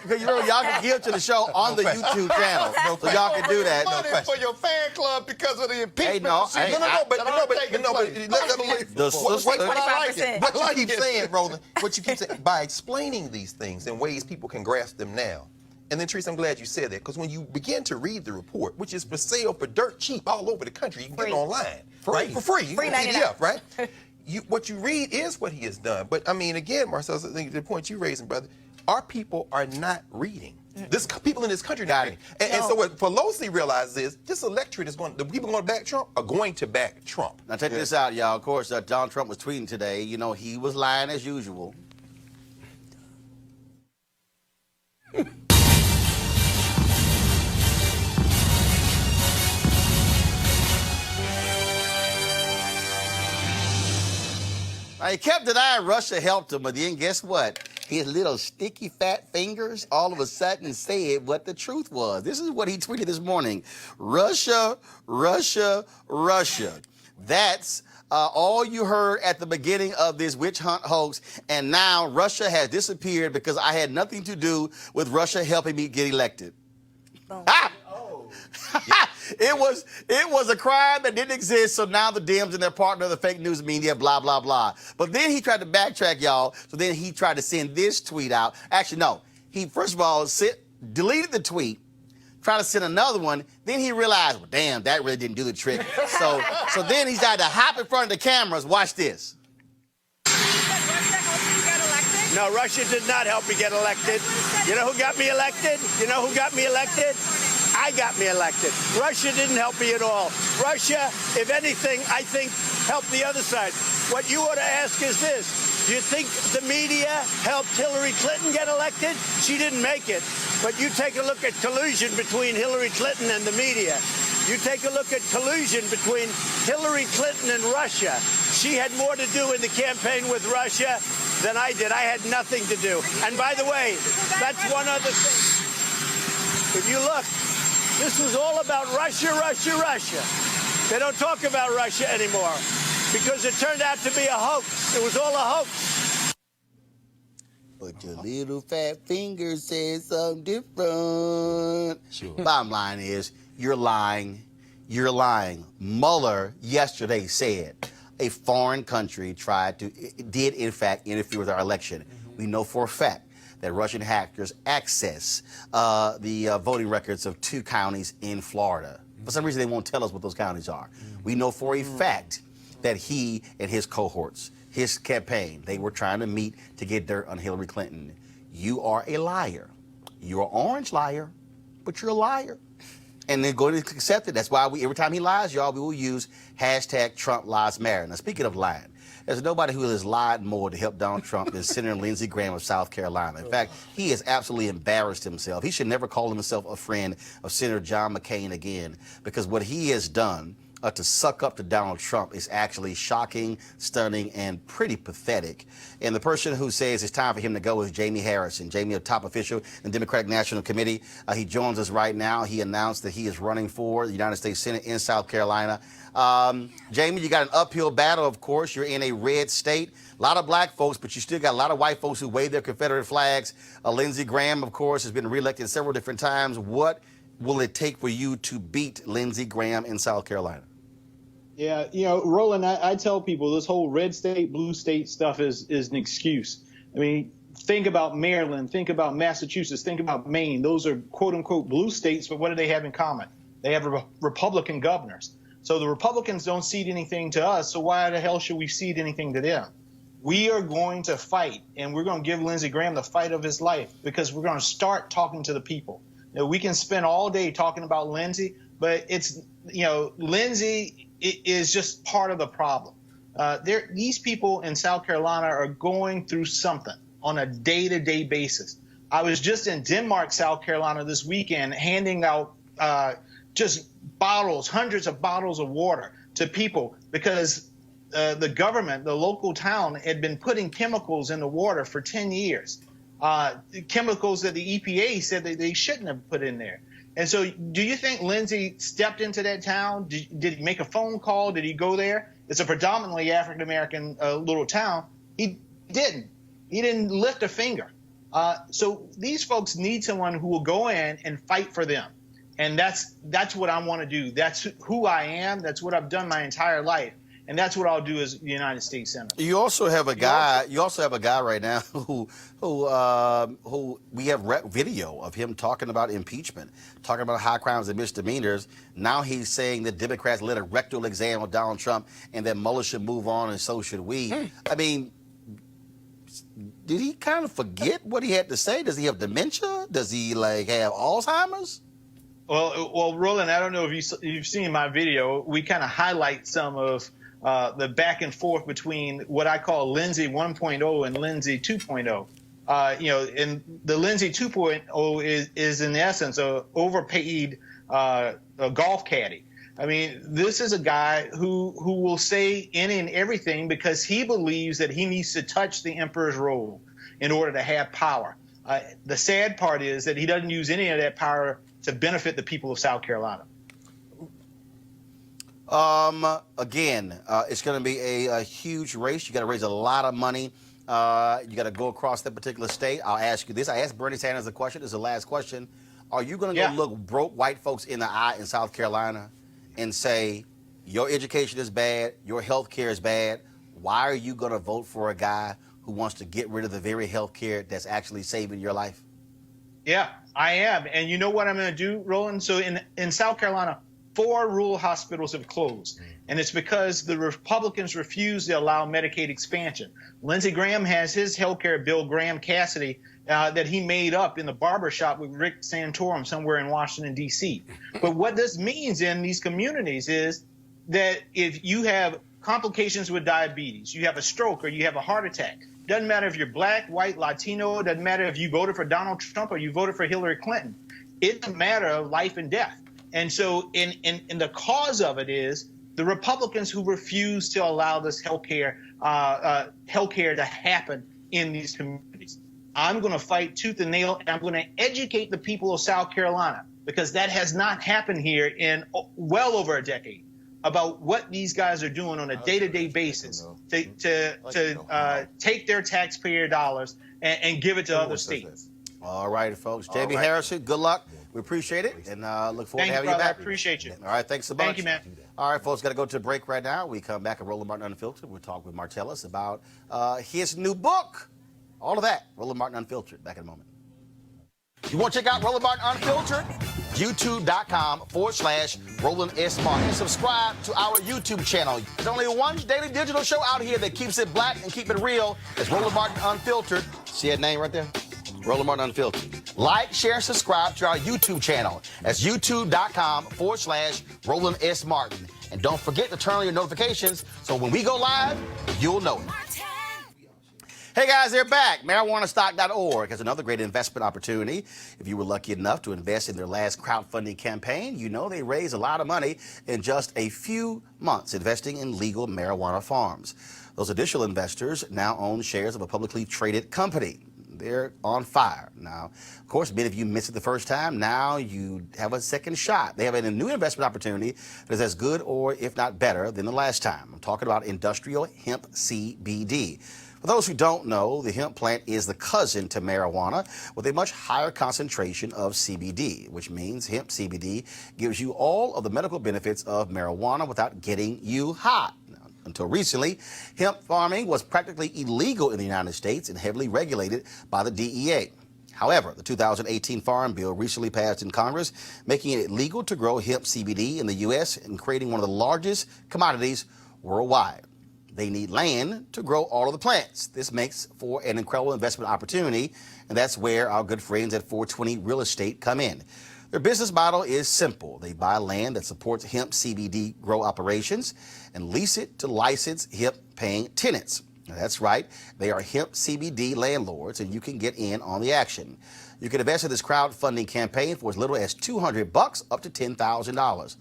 you remember, y'all can give to the show on the YouTube channel. So y'all can do that. Money for your fan club because of the impeachment. What you keep saying, Roland, by explaining these things in ways people can grasp them now. And then, Teresa, I'm glad you said that, because when you begin to read the report, which is for sale for dirt cheap all over the country, you can get it online. Right? For free. Free PDF, right? What you read is what he has done. But, I mean, again, Marcellus, I think the point you're raising, brother, our people are not reading. People in this country are not reading. And so what Pelosi realizes is this electorate is the people going to back Trump are going to back Trump. Now, check this out, y'all. Of course, Donald Trump was tweeting today. You know, he was lying as usual. He kept denying Russia helped him, but then guess what? His little sticky fat fingers all of a sudden said what the truth was. This is what he tweeted this morning. Russia, Russia, Russia. That's all you heard at the beginning of this witch hunt hoax, and now Russia has disappeared because I had nothing to do with Russia helping me get elected. Ah! It was a crime that didn't exist, so now the Dems and their partner, the fake news media, blah, blah, blah. But then he tried to backtrack, y'all, so then he tried to send this tweet out. Actually, no. He, first of all, deleted the tweet, tried to send another one, then he realized, well, damn, that really didn't do the trick. So then he started to hop in front of the cameras. Watch this. No, Russia did not help me get elected. You know who got me elected? You know who got me elected? I got me elected. Russia didn't help me at all. Russia, if anything, I think helped the other side. What you ought to ask is this. Do you think the media helped Hillary Clinton get elected? She didn't make it. But you take a look at collusion between Hillary Clinton and the media. You take a look at collusion between Hillary Clinton and Russia. She had more to do in the campaign with Russia than I did. I had nothing to do. And by the way, that's one other thing. If you look, this was all about Russia, Russia, Russia. They don't talk about Russia anymore because it turned out to be a hoax. It was all a hoax. But your little fat finger says something different. Sure. Bottom line is, you're lying. You're lying. Mueller yesterday said a foreign country did in fact interfere with our election. We know for a fact that Russian hackers access the voting records of 2 counties in Florida. For some reason, they won't tell us what those counties are. We know for a fact that he and his cohorts, his campaign, they were trying to meet to get dirt on Hillary Clinton. You are a liar. You're an orange liar, but you're a liar. And they're going to accept it. That's why every time he lies, y'all, we will use hashtag Trump Lies Matter. Now, speaking of lying, there's nobody who has lied more to help Donald Trump than Senator Lindsey Graham of South Carolina. In fact, he has absolutely embarrassed himself. He should never call himself a friend of Senator John McCain again, because what he has done to suck up to Donald Trump is actually shocking, stunning, and pretty pathetic. And the person who says it's time for him to go is Jaime Harrison. Jaime, a top official in the Democratic National Committee. He joins us right now. He announced that he is running for the United States Senate in South Carolina. Jaime, you got an uphill battle, of course. You're in a red state. A lot of black folks, but you still got a lot of white folks who wave their Confederate flags. Lindsey Graham, of course, has been reelected several different times. What will it take for you to beat Lindsey Graham in South Carolina? Yeah, Roland, I tell people this whole red state, blue state stuff is an excuse. I mean, think about Maryland, think about Massachusetts, think about Maine. Those are quote unquote blue states, but what do they have in common? They have Republican governors. So the Republicans don't cede anything to us, so why the hell should we cede anything to them? We are going to fight, and we're going to give Lindsey Graham the fight of his life because we're going to start talking to the people. We can spend all day talking about Lindsey, but it's, Lindsey is just part of the problem. These people in South Carolina are going through something on a day-to-day basis. I was just in Denmark, South Carolina this weekend, handing out just bottles, hundreds of bottles of water to people because the government, the local town, had been putting chemicals in the water for 10 years. Chemicals that the EPA said that they shouldn't have put in there. And so do you think Lindsey stepped into that town? Did he make a phone call? Did he go there? It's a predominantly African-American little town. He didn't. He didn't lift a finger. So these folks need someone who will go in and fight for them. And that's what I want to do. That's who I am. That's what I've done my entire life. And that's what I'll do as the United States Senator. You also have a guy. You also have a guy right now who we have video of him talking about impeachment, talking about high crimes and misdemeanors. Now he's saying that Democrats led a rectal exam of Donald Trump and that Mueller should move on and so should we. I mean, did he kind of forget what he had to say? Does he have dementia? Does he have Alzheimer's? Well, Roland, I don't know if you've seen my video. We kind of highlight some of the back and forth between what I call Lindsey 1.0 and Lindsey 2.0. And the Lindsey 2.0 is in essence a overpaid a golf caddy. I mean, this is a guy who will say any and everything because he believes that he needs to touch the emperor's robe in order to have power. The sad part is that he doesn't use any of that power to benefit the people of South Carolina. Again, it's going to be a huge race. You got to raise a lot of money. You got to go across that particular state. I'll ask you this. I asked Bernie Sanders a question. This is the last question. Are you going to go look broke white folks in the eye in South Carolina and say, your education is bad, your health care is bad? Why are you going to vote for a guy who wants to get rid of the very health care that's actually saving your life? Yeah, I am. And you know what I'm going to do, Roland? So in South Carolina, 4 rural hospitals have closed. And it's because the Republicans refuse to allow Medicaid expansion. Lindsey Graham has his health care bill, Graham Cassidy, that he made up in the barbershop with Rick Santorum somewhere in Washington, D.C. But what this means in these communities is that if you have complications with diabetes, you have a stroke or you have a heart attack, doesn't matter if you're black, white, Latino, doesn't matter if you voted for Donald Trump or you voted for Hillary Clinton. It's a matter of life and death. And so in the cause of it is the Republicans who refuse to allow this healthcare to happen in these communities. I'm going to fight tooth and nail, and I'm going to educate the people of South Carolina because that has not happened here in well over a decade about what these guys are doing on a day-to-day basis to take their taxpayer dollars and give it to other states. All right, folks. Jaime Harrison, good luck. We appreciate it, and look forward to having you back. I appreciate you. All right, thanks so much. Thank you, man. All right, folks, got to go to a break right now. We come back at Roland Martin Unfiltered. We'll talk with Martellus about his new book. All of that, Roland Martin Unfiltered. Back in a moment. You want to check out Roland Martin Unfiltered? YouTube.com/Roland S. Martin. Subscribe to our YouTube channel. There's only one daily digital show out here that keeps it black and keep it real. It's Roland Martin Unfiltered. See that name right there? Roland Martin Unfiltered. Like, share, subscribe to our YouTube channel. That's youtube.com/Roland S. Martin. And don't forget to turn on your notifications so when we go live, you'll know it. Hey guys, they're back. MarijuanaStock.org has another great investment opportunity. If you were lucky enough to invest in their last crowdfunding campaign, you know they raised a lot of money in just a few months investing in legal marijuana farms. Those additional investors now own shares of a publicly traded company. They're on fire. Now, of course, many of you missed it the first time. Now you have a second shot. They have a new investment opportunity that is as good or, if not better, than the last time. I'm talking about industrial hemp CBD. For those who don't know, the hemp plant is the cousin to marijuana with a much higher concentration of CBD, which means hemp CBD gives you all of the medical benefits of marijuana without getting you high. Until recently, hemp farming was practically illegal in the United States and heavily regulated by the DEA. However, the 2018 Farm Bill recently passed in Congress, making it legal to grow hemp CBD in the U.S. and creating one of the largest commodities worldwide. They need land to grow all of the plants. This makes for an incredible investment opportunity, and that's where our good friends at 420 Real Estate come in. Their business model is simple. They buy land that supports hemp CBD grow operations and lease it to licensed hemp-paying tenants. Now, that's right. They are hemp CBD landlords, and you can get in on the action. You can invest in this crowdfunding campaign for as little as $200 up to $10,000.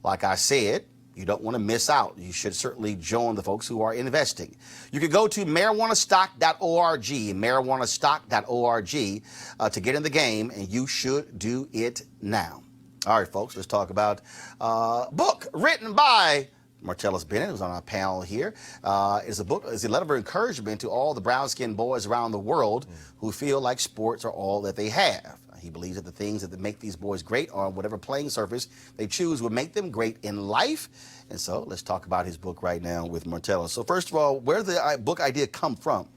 Like I said, you don't want to miss out. You should certainly join the folks who are investing. You can go to marijuanastock.org, marijuanastock.org, to get in the game, and you should do it now. All right, folks, let's talk about a book written by Martellus Bennett, who's on our panel here. Is a letter of encouragement to all the brown-skinned boys around the world who feel like sports are all that they have. He believes that the things that make these boys great on whatever playing surface they choose will make them great in life. And so let's talk about his book right now with Martellus. So first of all, where did the book idea come from?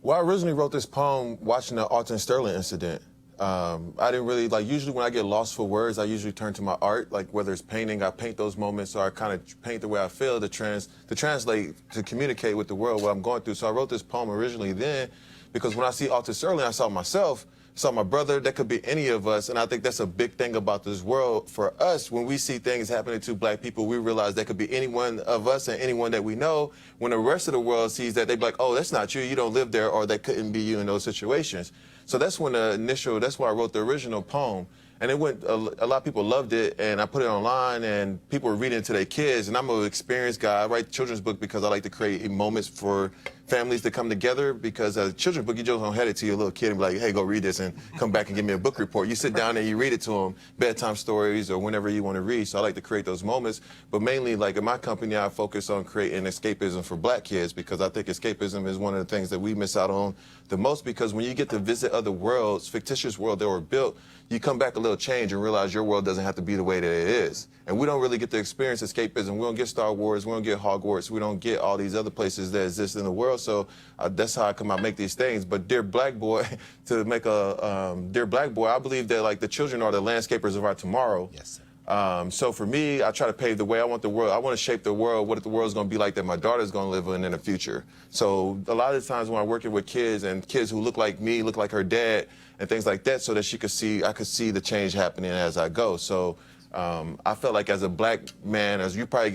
Well, I originally wrote this poem watching the Alton Sterling incident. I didn't really, usually when I get lost for words, I usually turn to my art, whether it's painting, I paint those moments, or I kind of paint the way I feel to translate, to communicate with the world what I'm going through. So I wrote this poem originally then because when I see Alton Sterling, I saw myself. Saw my brother, that could be any of us, and I think that's a big thing about this world. For us, when we see things happening to black people, we realize that could be any one of us and anyone that we know. When the rest of the world sees that, they be like, oh, that's not you don't live there, or that couldn't be you in those situations. So that's when that's why I wrote the original poem. And it went, a lot of people loved it, and I put it online, and people were reading it to their kids. And I'm an experienced guy. I write children's book because I like to create moments for families to come together, because as a children's book, you just don't hand it to your little kid and be like, hey, go read this and come back and give me a book report. You sit down and you read it to them, bedtime stories or whenever you want to read. So I like to create those moments. But mainly, in my company, I focus on creating escapism for black kids, because I think escapism is one of the things that we miss out on the most, because when you get to visit other worlds, fictitious world that were built, you come back a little change and realize your world doesn't have to be the way that it is. And we don't really get to experience escapism. We don't get Star Wars, we don't get Hogwarts, we don't get all these other places that exist in the world. So that's how I come out make these things. But Dear Black Boy, to make a Dear Black Boy, I believe that the children are the landscapers of our tomorrow. Yes, sir. So for me, I try to pave the way. I want to shape the world, what the world's going to be like that my daughter's going to live in the future. So a lot of the times when I'm working with kids and kids who look like me, look like her dad, and things like that, so that I could see the change happening as I go. So I felt like as a black man,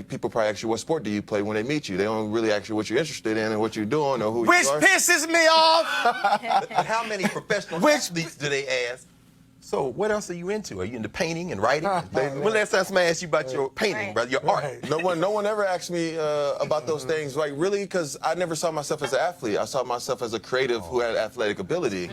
people probably ask you, what sport do you play when they meet you? They don't really ask you what you're interested in and what you're doing or who you are. Which pisses me off. How many professional athletes do they ask? So what else are you into? Are you into painting and writing? When last time somebody asked you about your painting, brother, your art? No one ever asked me about those things, really, because I never saw myself as an athlete. I saw myself as a creative who had athletic ability,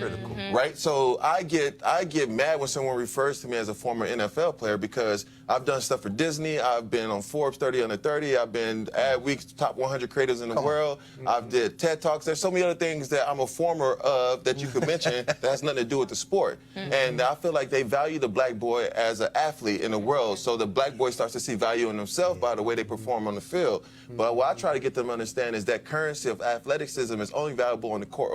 right? So I get mad when someone refers to me as a former NFL player, because I've done stuff for Disney. I've been on Forbes 30 Under 30. I've been Adweek's top 100 creators in the world. I've did TED Talks. There's so many other things that I'm a former of that you could mention that has nothing to do with the sport. And I feel like they value the black boy as an athlete in the world. So the black boy starts to see value in himself by the way they perform on the field. But what I try to get them to understand is that currency of athleticism is only valuable on the court,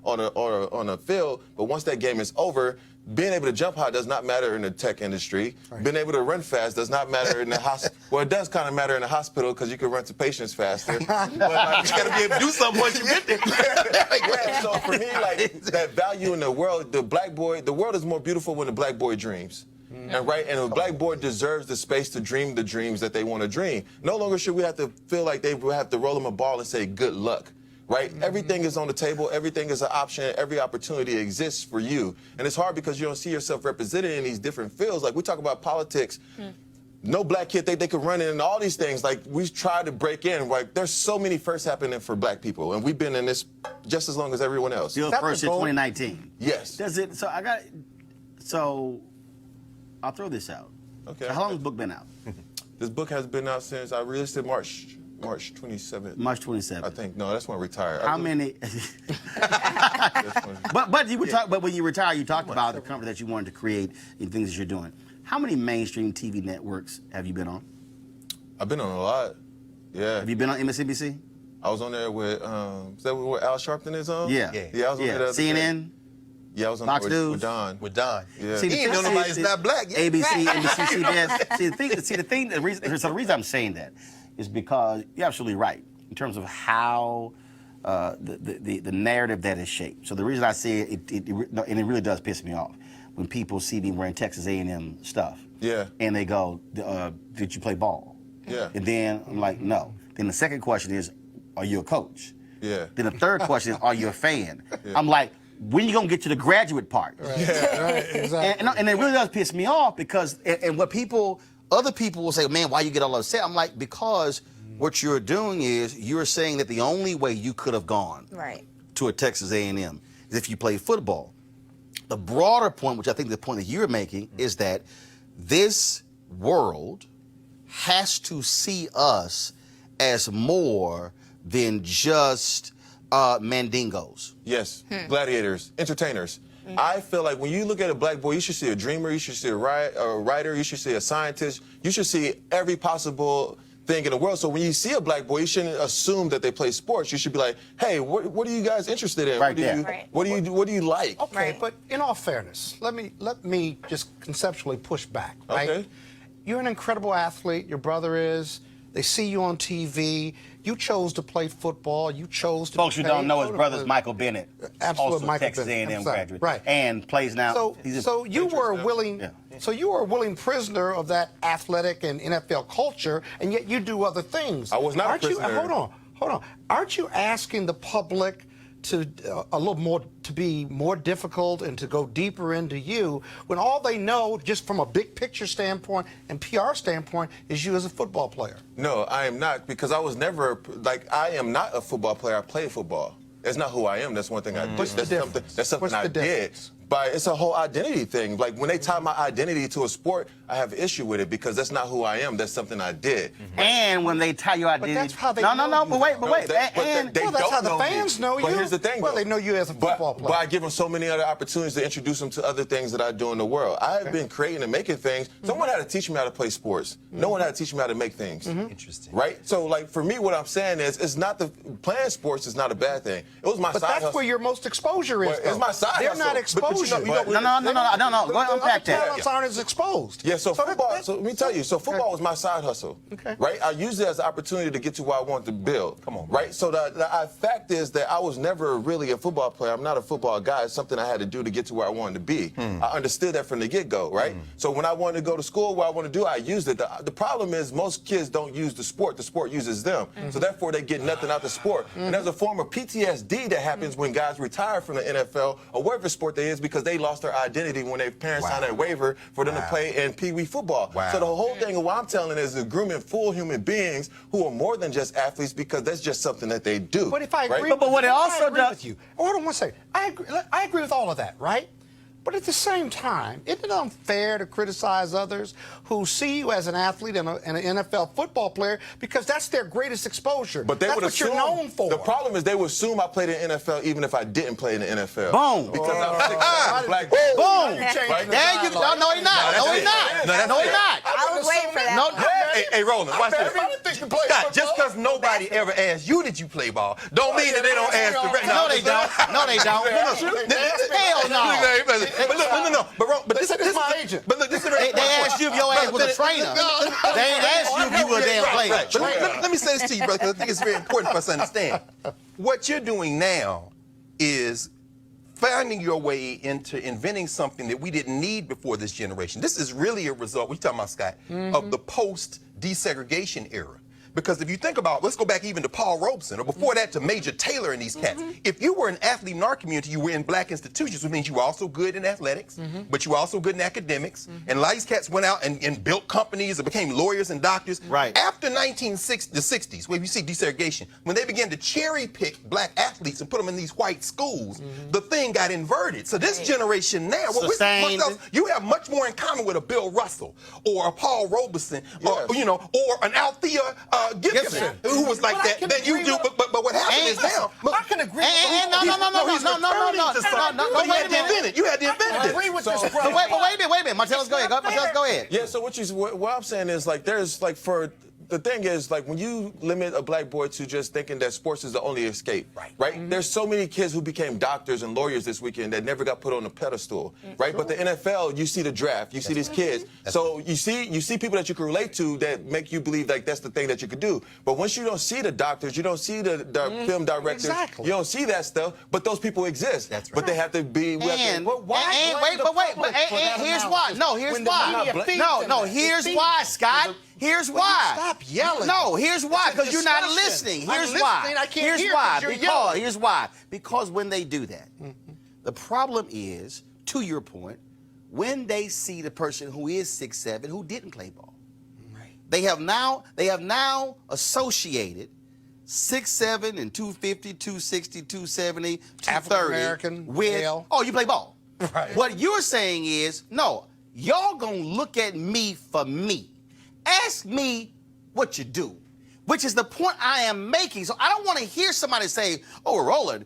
on a field. But once that game is over, being able to jump high does not matter in the tech industry. Right. Being able to run fast does not matter in the hospital. Well, it does kind of matter in the hospital because you can run to patients faster. But you got to be able to do something once you get there. Yeah, so for me, that value in the world, the world is more beautiful when the black boy dreams. And a black boy deserves the space to dream the dreams that they want to dream. No longer should we have to feel like they have to roll them a ball and say good luck. right? Everything is on the table. Everything is an option. Every opportunity exists for you. And it's hard because you don't see yourself represented in these different fields. Like we talk about politics. No black kid think they could run in all these things. Like we tried to break in. Like there's so many firsts happening for black people, and we've been in this just as long as everyone else. Still first in 2019. Yes. Does it? So I'll throw this out. Okay. So how long has the book been out? This book has been out since I released it March 27th. March 27th. I think. No, that's when I retired. How many? But when you retire, you talked about the company that you wanted to create and things that you're doing. How many mainstream TV networks have you been on? I've been on a lot. Yeah. Have you been on MSNBC? I was on there with, is that where Al Sharpton is on? Yeah. Yeah, I was on there the other day. CNN? Yeah, I was on Fox there News? with Don. With Don. Yeah. See, He ain't know nobody's not black yet. ABC, NBC, CBS. The reason I'm saying that is because you're absolutely right in terms of how the narrative that is shaped. So the reason I say it, and it really does piss me off, when people see me wearing Texas A&M stuff. Yeah. And they go, did you play ball? Yeah. And then I'm like, no. Then the second question is, are you a coach? Yeah. Then the third question is, are you a fan? Yeah. I'm like, when you gonna get to the graduate part? Right. Yeah, right, exactly. And it really does piss me off because, and what other people will say, man, why you get all upset? I'm like, because what you're doing is you're saying that the only way you could have gone to a Texas A&M is if you played football. The broader point, which I think the point that you're making, is that this world has to see us as more than just mandingos. Yes, gladiators, entertainers. I feel like when you look at a black boy, you should see a dreamer, you should see a writer, you should see a scientist, you should see every possible thing in the world. So when you see a black boy, you shouldn't assume that they play sports. You should be like, hey, what are you guys interested in? Right what do you like? Okay, but in all fairness, let me just conceptually push back, right? Okay. You're an incredible athlete, your brother is. They see you on TV. You chose to play football. You chose to. Folks, you don't know his brother's Michael Bennett, Absolute also Michael Texas Bennett. A&M graduate, Right. and plays now. So you were a willing prisoner of that athletic and NFL culture, and yet you do other things. I was not a prisoner. Hold on. Aren't you asking the public to be more difficult and to go deeper into you when all they know, just from a big picture standpoint and PR standpoint, is you as a football player? No, I am not, because I was never, I am not a football player. I play football. That's not who I am. That's one thing I do. What's the difference? That's something I did. But it's a whole identity thing. Like when they tie my identity to a sport, I have an issue with it because that's not who I am. That's something I did. And when they tie your identity, but that's how they but wait. That's how the fans know you. But here's the thing, well, they know you as a football player. But I give them so many other opportunities to introduce them to other things that I do in the world. I have been creating and making things. Someone had to teach me how to play sports. No one had to teach me how to make things. Interesting. Right? So, like, for me, what I'm saying is, it's not playing sports is not a bad thing. It was my side hustle. But that's where your most exposure is. Well, it's my side They're hustle. not exposure. No. Go ahead, unpack that. Talents aren't as exposed. Yeah, so football, so let me tell you, football was my side hustle. Okay. Right? I used it as an opportunity to get to where I wanted to build. Come on. Right? So the fact is that I was never really a football player. I'm not a football guy. It's something I had to do to get to where I wanted to be. I understood that from the get-go, right? So when I wanted to go to school, what I want to do, I used it. The problem is most kids don't use the sport uses them. So therefore they get nothing out the sport. And there's a form of PTSD that happens when guys retire from the NFL or whatever sport they is because they lost their identity when their parents signed that waiver for them to play in Pee Wee football. So the whole thing of what I'm telling is grooming full human beings who are more than just athletes because that's just something that they do. But if I agree, but what it also does with you. Hold on one second. I agree with all of that, right? But at the same time, isn't it unfair to criticize others who see you as an athlete and an NFL football player because that's their greatest exposure? But they that's would what assume, you're known for. The problem is they would assume I played in the NFL even if I didn't play in the NFL. Boom. Because I'm 6'7" black. Boom. Right? There you go. No, he's not. No, he's not. I was waiting for that. No. Hey, Roland, watch this. Scott, just because nobody ever asked you did you play ball, don't mean that they don't ask the rest. No, they don't. No, they don't. Hell no. But this is my agent. But look, this is They asked you if your ass was a trainer. They ain't asked you if you were a damn player. But let me say this to you, brother, because I think it's very important for us to understand. What you're doing now is finding your way into inventing something that we didn't need before this generation. This is really a result, we're talking about, Scott, of the post-desegregation era. Because if you think about, let's go back even to Paul Robeson, or before that to Major Taylor and these cats. If you were an athlete in our community, you were in black institutions, which means you were also good in athletics, but you were also good in academics. And a lot of these cats went out and built companies and became lawyers and doctors. Right. After the 60s, where you see desegregation, when they began to cherry pick black athletes and put them in these white schools, the thing got inverted. So this generation now, Sustained. you have much more in common with a Bill Russell or a Paul Robeson, or an Althea Gibson, who was like that than you do. But what happened is now. I can agree. No. You had to invent it. You had to invent it. I agree with this, bro. But wait a minute. Martellus, go ahead. Martellus, go ahead. Yeah, so what I'm saying is, like, there's, like, the thing is, like, when you limit a black boy to just thinking that sports is the only escape, right? There's so many kids who became doctors and lawyers this weekend that never got put on a pedestal, right? But the NFL, you see the draft, you see these kids. So you see people that you can relate to that make you believe like that's the thing that you could do. But once you don't see the doctors, you don't see the film directors, you don't see that stuff, but those people exist. That's right. But they have to be... Here's why. No, here's why. No, here's why, Scott. Here's why. Stop yelling. No, here's why. It's a Because you're not discussion. listening. I'm Here's listening, why. I can't Here's hear why. 'cause you're yelling. Here's why. Because when they do that, the problem is, to your point, when they see the person who is 6'7", who didn't play ball, they have now associated 6'7" and 250, 260, 270, 230 African-American, with male. oh, you play ball. Right. What you're saying is, no, y'all gonna look at me for me. Ask me what you do, which is the point I am making. So I don't want to hear somebody say, oh, Roland,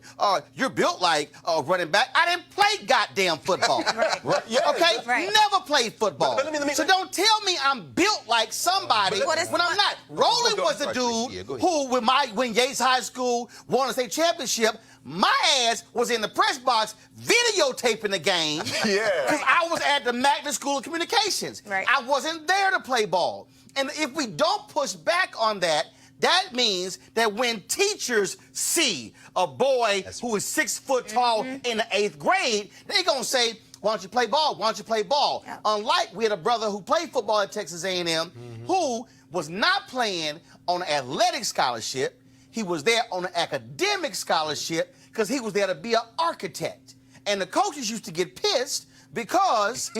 you're built like a running back. I didn't play goddamn football. Okay? Never played football. But let me- so don't tell me I'm built like somebody when I'm not. Roland was the dude who, when Yates High School won a state championship, my ass was in the press box videotaping the game because I was at the Magnet School of Communications. Right. I wasn't there to play ball. And if we don't push back on that, that means that when teachers see a boy who is 6 foot tall in the 8th grade, they're going to say, why don't you play ball? Why don't you play ball? Yeah. Unlike we had a brother who played football at Texas A&M who was not playing on an athletic scholarship. He was there on an academic scholarship because he was there to be an architect. And the coaches used to get pissed because,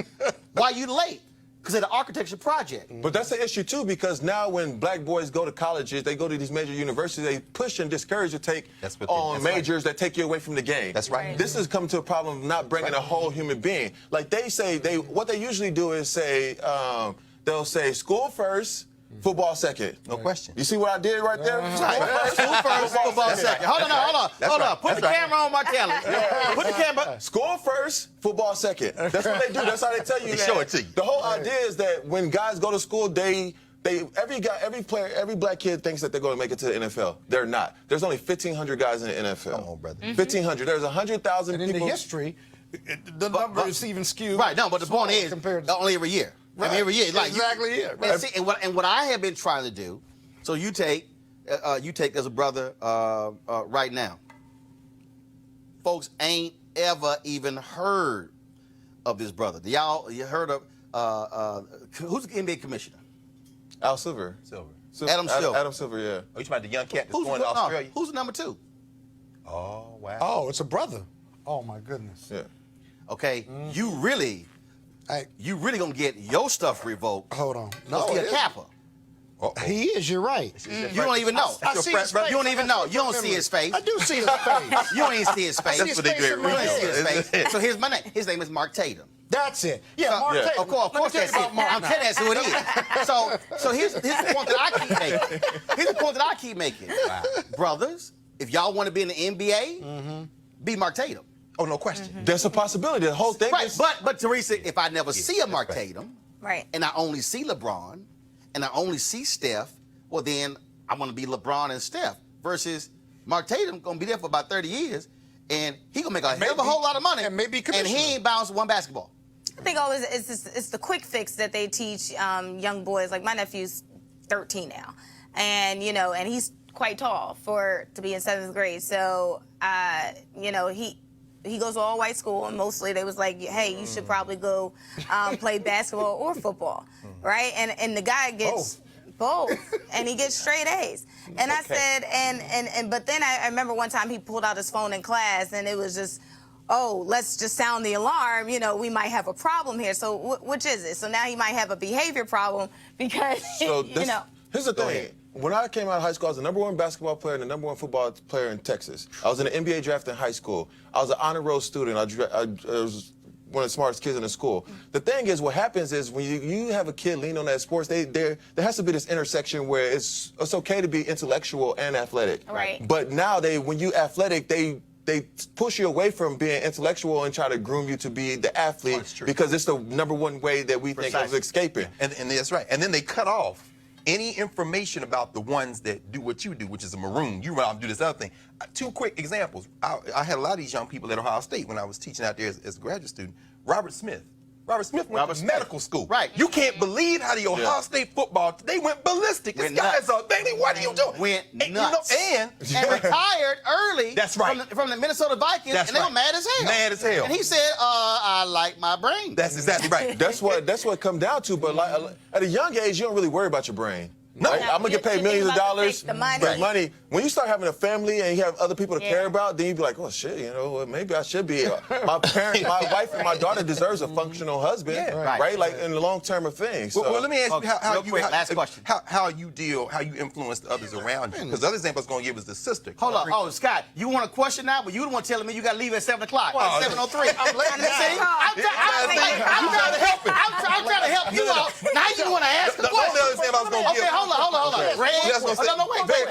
why you late? Because of the architecture project. But that's the issue, too, because now when black boys go to colleges, they go to these major universities, they push and discourage you to take on majors that take you away from the game. That's right. This has come to a problem of not bringing a whole human being. Like they say, what they usually do is say, they'll say school first, football second. No question. You see what I did right there? School first, football second. Hold on. Put the camera on Martellus. Put the camera. School first, football second. That's what they do. That's how they tell you. They show it to you. The whole idea is that when guys go to school, every black kid thinks that they're going to make it to the NFL. They're not. There's only 1,500 guys in the NFL. Come on, brother. 1,500. There's 100,000 people. And in the history, the number is even skewed. Right, no, but the point is, compared to only every year. Right. I mean, every year. Like, exactly it. And, Right. see, and what I have been trying to do, so you take as a brother right now. Folks ain't ever even heard of this brother. You heard of, who's the NBA commissioner? Al Silver. Adam Silver. Adam Silver, yeah. Oh, you talking about the young cat that's Who's going to Australia? who's the number 2? Oh, wow. Oh, it's a brother. Oh, my goodness. Yeah. Okay, you really gonna get your stuff revoked. Hold on. No, he a Kappa. He is, you're right. You don't even know. I see his face. You don't even know. You don't see his face. I do see his face. You don't even see his face. That's what they do. You don't even see his face. So here's my name. His name is Mark Tatum. That's it. Yeah, Mark Tatum. Of course that's it. I'm telling you that's who it is. So here's the point that I keep making. Here's the point that I keep making. Wow. Brothers, if y'all want to be in the NBA, be Mark Tatum. Oh, no question. There's a possibility. The whole thing Right, is... but Teresa, if I never see a Mark Tatum, Right. and I only see LeBron, and I only see Steph, well then I want to be LeBron and Steph versus Mark Tatum gonna be there for about 30 years, and he gonna make a hell of a whole lot of money, and maybe and he ain't bounced one basketball. I think always it's the quick fix that they teach young boys. Like my nephew's 13 now, and and he's quite tall to be in 7th grade. So he goes to all white school, and mostly they was like, hey, you should probably go play basketball or football, right? And the guy gets Both. And he gets straight A's. And I said, but then I remember one time he pulled out his phone in class and it was just, oh, let's just sound the alarm. You know, we might have a problem here. So which is it? So now he might have a behavior problem because, you know. Here's the thing. When I came out of high school, I was the #1 basketball player and the #1 football player in Texas. I was in the NBA draft in high school. I was an honor roll student. I was one of the smartest kids in the school. The thing is, what happens is when you have a kid lean on that sports, there has to be this intersection where it's okay to be intellectual and athletic. Right. But now when you athletic, they push you away from being intellectual and try to groom you to be the athlete because it's the #1 way that we think of escaping. And that's right. And then they cut off any information about the ones that do what you do, which is a maroon. You run out and do this other thing. 2 quick examples. I had a lot of these young people at Ohio State when I was teaching out there as a graduate student. Robert Smith went to medical school. Right. You can't believe how the Ohio State football, they went ballistic. This guy's a baby. What are you doing? Went nuts. And retired early That's right. from the Minnesota Vikings, That's and they were right. mad as hell. Mad as hell. And he said, I like my brain. That's exactly right. That's what it come down to. But like, at a young age, you don't really worry about your brain. No. Right? I'm gonna get paid You millions think of about dollars. the money. But money. When you start having a family and you have other people to Yeah. care about, then you be like, oh shit, you know, maybe I should be. My parents, my wife, and my daughter deserves a functional husband, Yeah. right? Like in the long term of things. So. Well, let me ask you Real quick, last question. how you influence the others around you. Because the other example I was going to give was the sister. Hold on. Oh, Scott, you want a question now? But you the one telling me you got to leave at 7 o'clock. Oh, 7:03. I'm late. I'm trying to help him. I'm trying to help you out. Now you want to ask the The only question. other example I was going to give. Okay, hold on. Greg, That's what I'm saying. wait. Greg,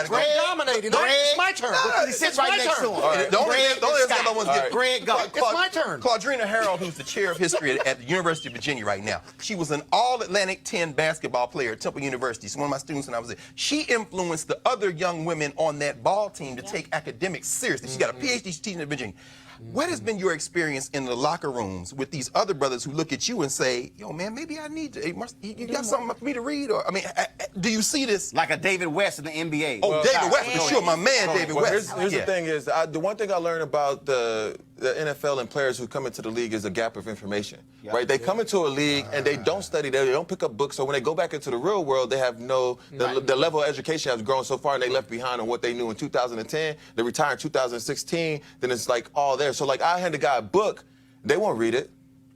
Greg, dominating. Greg, It's my turn. He sits right next to him. The only example I want to give. Greg, go. It's my turn. Claudrina Harold, who's the chair of history at the University of Virginia right now. She was an All-Atlantic 10 basketball player at Temple University. She's one of my students when I was there. She influenced the other young women on that ball team to take academics seriously. She got a PhD, she's teaching at Virginia. What has been your experience in the locker rooms with these other brothers who look at you and say, yo, man, maybe I need to, you got something for me to read? Or, I mean, do you see this? Like a David West in the NBA. Oh, David West, for sure, my man, David West. Here's the thing is, the one thing I learned about the NFL and players who come into the league is a gap of information, right? They come into a league and they don't study, they don't pick up books, so when they go back into the real world, they have the level of education has grown so far and they left behind on what they knew in 2010, they retired in 2016, then it's like all there. So like I hand a guy a book, they won't read it.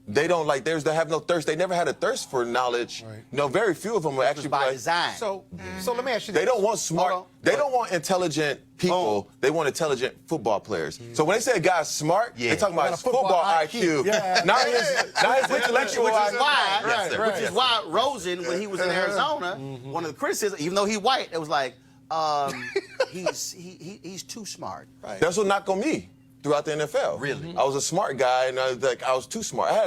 They don't like they have no thirst. They never had a thirst for knowledge. Right. You know, very few of them are actually by like, design. So let me ask you they this. don't want smart. They don't want intelligent people. They want intelligent football players. So when they say a guy's smart, they talking about his football IQ, not his intellectual IQ. Which is why Rosen, when he was in Arizona, one of the criticisms, even though he's white, it was like, he's too smart. Right. That's what knocked on me throughout the NFL. Really? I was a smart guy, and I was too smart. I had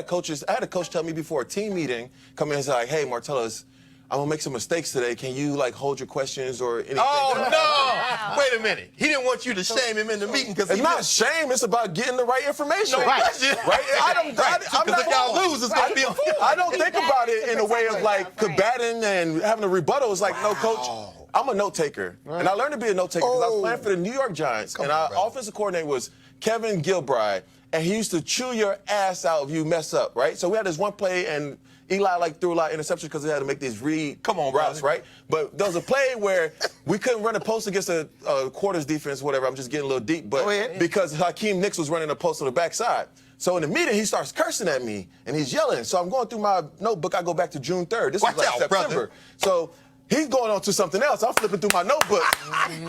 a coach tell me before a team meeting, come in and say, like, hey, Martellus, I'm gonna make some mistakes today. Can you like hold your questions or anything? Oh, no! Wait a minute. He didn't want you to shame him in the meeting because It's not shame. It's about getting the right information. No, right? Right. Because if y'all lose, it's gonna be a fool. I don't think about it in a way of like combating and having a rebuttal. It's like, no, coach, I'm a note taker. And I learned to be a note taker because I was playing for the New York Giants. And our offensive coordinator was Kevin Gilbride. And he used to chew your ass out if you mess up, right? So we had this one play and Eli threw a lot of interceptions because he had to make these routes, right? But there was a play where we couldn't run a post against a quarters defense, whatever. I'm just getting a little deep, but because Hakeem Nicks was running a post on the backside. So in the meeting, he starts cursing at me and he's yelling. So I'm going through my notebook. I go back to June 3rd. This was like September. Brother. So he's going on to something else. I'm flipping through my notebook.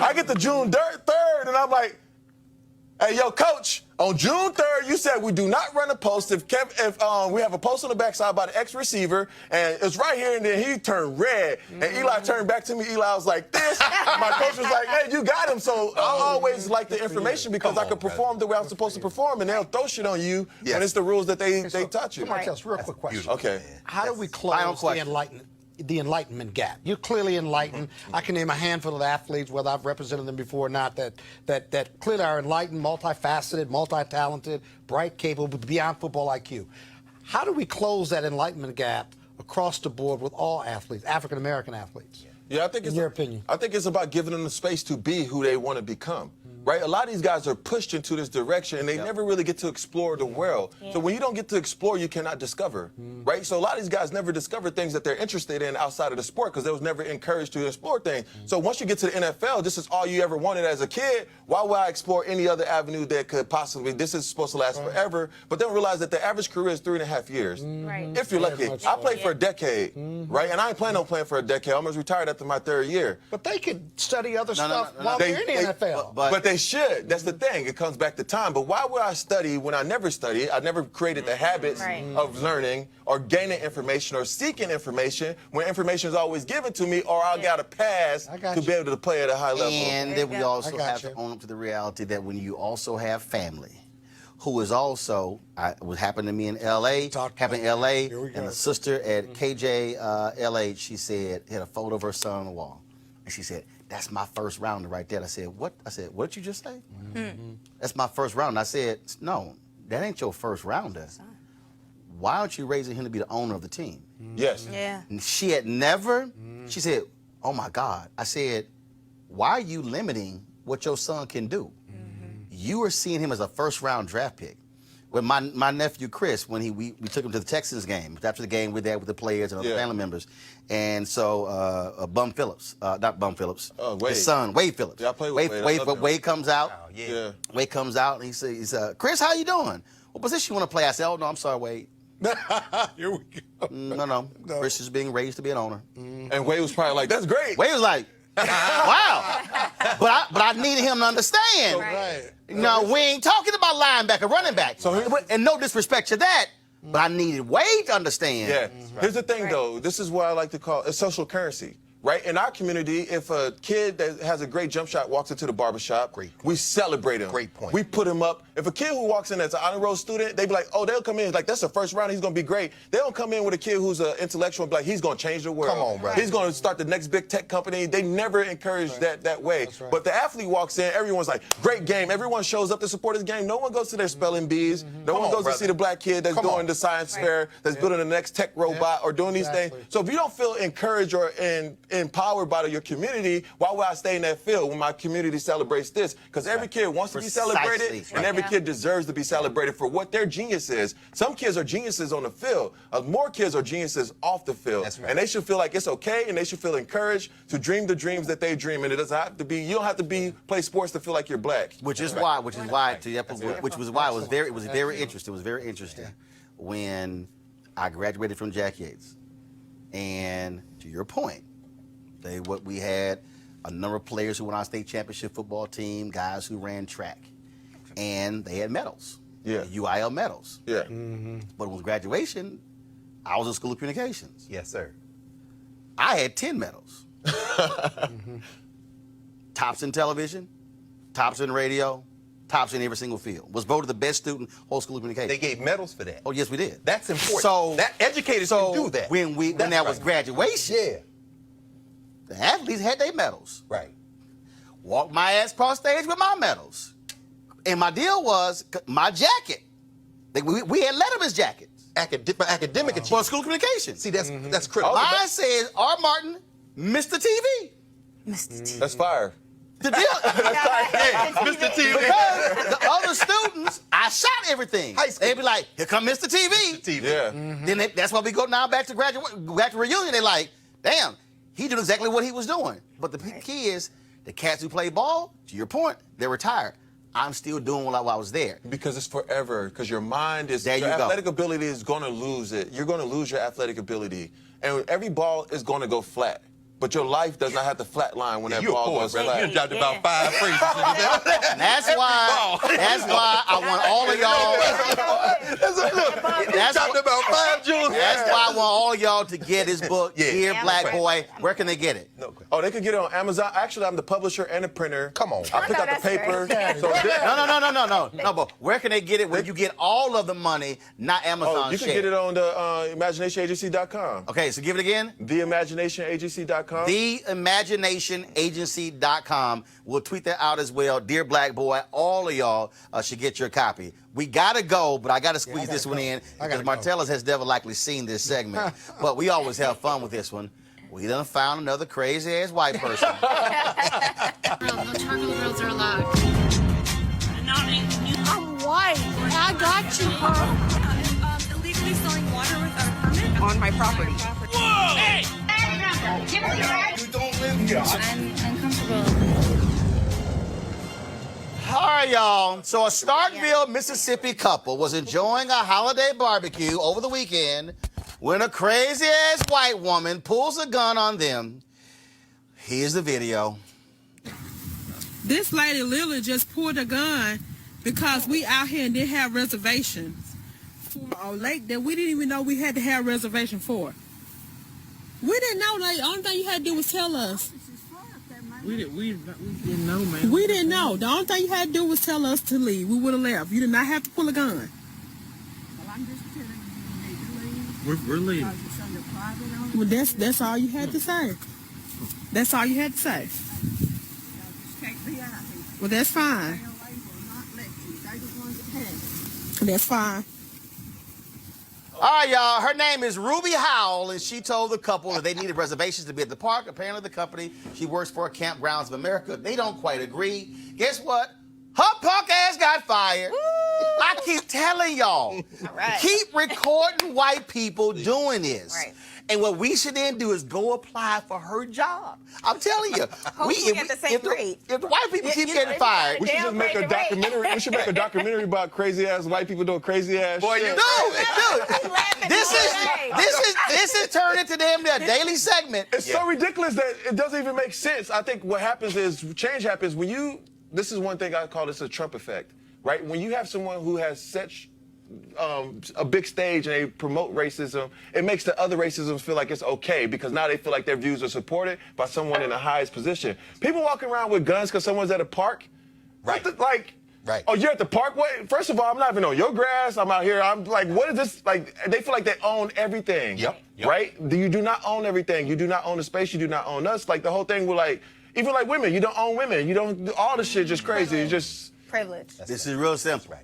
I get to June 3rd and I'm like, hey, yo, coach, on June 3rd, you said we do not run a post if we have a post on the backside by the ex-receiver, and it's right here, and then he turned red, and Eli turned back to me. Eli was like this. My coach was like, hey, you got him. So I always like the information because I could perform the way I'm supposed to perform, and they'll throw shit on you when it's the rules that they touch you. Martellus, real quick question. Okay. How do we close the enlightenment gap? You're clearly enlightened. I can name a handful of athletes, whether I've represented them before or not, that clearly are enlightened, multifaceted, multi-talented, bright, capable, beyond football IQ. How do we close that enlightenment gap across the board with all athletes, African-American athletes? Yeah, I think in your opinion? I think it's about giving them the space to be who they want to become. right? A lot of these guys are pushed into this direction, and they never really get to explore the world. So when you don't get to explore, you cannot discover, right? So a lot of these guys never discover things that they're interested in outside of the sport because they was never encouraged to explore things. So once you get to the NFL, this is all you ever wanted as a kid. Why would I explore any other avenue that could possibly, this is supposed to last forever, but then realize that the average career is 3.5 years. Right. If you're lucky. I played for a decade, right? And I ain't planning on playing for a decade. I almost retired after my 3rd year. But they could study other stuff while they're in the NFL. But they should. That's the thing. It comes back to time. But why would I study when I never studied? I never created the habits of learning or gaining information or seeking information when information is always given to me, or I got to pass to be able to play at a high level. And then we also have to own up to the reality that when you also have family, who is also, what happened to me in L.A., happened in L.A., and a sister at KJ she said, had a photo of her son on the wall. And she said, that's my first rounder right there. I said, what? I said, what did you just say? That's my first rounder. I said, no, that ain't your first rounder. Why aren't you raising him to be the owner of the team? Yes. Yeah. And she had never, she said, oh my God. I said, why are you limiting what your son can do? You are seeing him as a first-round draft pick. When my nephew Chris, when we took him to the Texans game, after the game, we're there with the players and other family members, and so Bum Phillips, not Bum Phillips, his son Wade Phillips. Yeah, I play with Wade. Wade comes out. Oh, yeah. Wade comes out and he says, Chris, how you doing? What position you want to play? I said, oh no, I'm sorry, Wade. Here we go. No. Chris is being raised to be an owner. And Wade was probably like, that's great. Wade was like, wow. But I needed him to understand. Right. No, we ain't talking about linebacker, running back. And no disrespect to that, but I needed Wade to understand. Yeah. Here's the thing, though. This is what I like to call a social currency. Right? In our community, if a kid that has a great jump shot walks into the barbershop, we celebrate him. Great point. We put him up. If a kid who walks in as an honor roll student, they be like, oh, they'll come in like, that's the first round, he's going to be great. They don't come in with a kid who's an intellectual and be like, he's going to change the world. Come on, bro. He's going to start the next big tech company. They never encourage that way. That's right. But the athlete walks in, everyone's like, great game. Everyone shows up to support his game. No one goes to their spelling bees. No one goes to see the black kid that's doing the science fair, that's building the next tech robot or doing these things. So if you don't feel encouraged or empowered by your community, why would I stay in that field when my community celebrates this? Because every kid wants to be celebrated, and every kid deserves to be celebrated for what their genius is. Some kids are geniuses on the field. More kids are geniuses off the field. That's right. And they should feel like it's okay, and they should feel encouraged to dream the dreams that they dream. And it doesn't have to be, you don't have to play sports to feel like you're black. Which is why it was very interesting. It was very interesting when I graduated from Jack Yates. And to your point, we had a number of players who went on state championship football team, guys who ran track, and they had medals, UIL medals. Yeah. But when it was graduation, I was in school of communications. Yes, sir. I had 10 medals. Tops in television, tops in radio, tops in every single field. Was voted the best student whole school of communications. They gave medals for that. Oh, yes, we did. That's important. So that educators can do that. When that was graduation, the athletes had their medals. Right. Walked my ass across stage with my medals. And my deal was my jacket. We had Letterman's jackets. Academic achievement. For school of communications. See, that's critical. Mine says R. Martin, Mr. TV. Mr. T. That's fire. The deal. Mr. TV. Because the other students, I shot everything. They'd be like, here come Mr. TV. TV. Yeah. Then that's why we go now back to reunion. They're like, damn, he did exactly what he was doing. But the key is, the cats who play ball, to your point, they're retired. I'm still doing what I was there. Because it's forever. Because your mind is, there your you athletic go. ability is going to lose it. You're going to lose your athletic ability. And every ball is going to go flat. But your life does not have to flatline when that ball goes flat. You dropped about 5 phrases. That's why I want all of y'all. That's dropped about 5 jewels. That's why I want all of y'all to get his book, Dear Black Boy. Where can they get it? Oh, they could get it on Amazon. Actually, I'm the publisher and the printer. Come on. I pick out the paper. No, but where can they get it? Where you get all of the money, not Amazon you can get it on the imaginationagency.com. Okay, so give it again. Theimaginationagency.com. Theimaginationagency.com. We'll tweet that out as well. Dear Black Boy, all of y'all should get your copy. We got to go, but I got to squeeze this one in because Martellus has never likely seen this segment. But we always have fun with this one. We done found another crazy-ass white person. No charcoal grills are allowed. I'm white. I got you, huh? Illegally selling water without a permit On my property. Whoa! Hey! You don't live here. I'm uncomfortable. All right, y'all. So a Starkville, Mississippi couple was enjoying a holiday barbecue over the weekend when a crazy-ass white woman pulls a gun on them. Here's the video. This lady literally just pulled a gun because we out here and didn't have reservations for a lake that we didn't even know we had to have reservation for. We didn't know. Like, the only thing you had to do was tell us. We didn't know, man. We didn't know. The only thing you had to do was tell us to leave. We would have left. You did not have to pull a gun. Well, I'm just telling you need to leave. We're leaving. Because it's under private ownership. Well, that's all you had to say. That's all you had to say. Y'all just can't be out here. Well, that's fine. ALA will not let you. They're the ones that have it. That's fine. All right, y'all. Her name is Ruby Howell, and she told the couple that they needed reservations to be at the park. Apparently, the company she works for, Campgrounds of America, they don't quite agree. Guess what? Her punk ass got fired. Woo! I keep telling y'all, All right. keep recording white people doing this. Right. And what we should then do is go apply for her job. I'm telling you. Hopefully at the same rate. If the white people keep getting fired. We should just make a documentary. We should make a documentary about crazy ass white people doing crazy ass shit. Dude, this is turned into damn near a daily segment. It's so ridiculous that it doesn't even make sense. I think what happens is change happens when you. This is one thing I call this a Trump effect, right? When you have someone who has such a big stage and they promote racism, it makes the other racism feel like it's okay because now they feel like their views are supported by someone in the highest position. People walking around with guns because someone's at a park, Right. Right. Oh, you're at the park? What? First of all, I'm not even on your grass. I'm out here. I'm like, what is this? Like, they feel like they own everything. Yep. Right? You do not own everything. You do not own the space. You do not own us. Like, the whole thing with, like, even like women, you don't own women. You don't, all this shit just crazy. It's just. Privilege. This is real simple.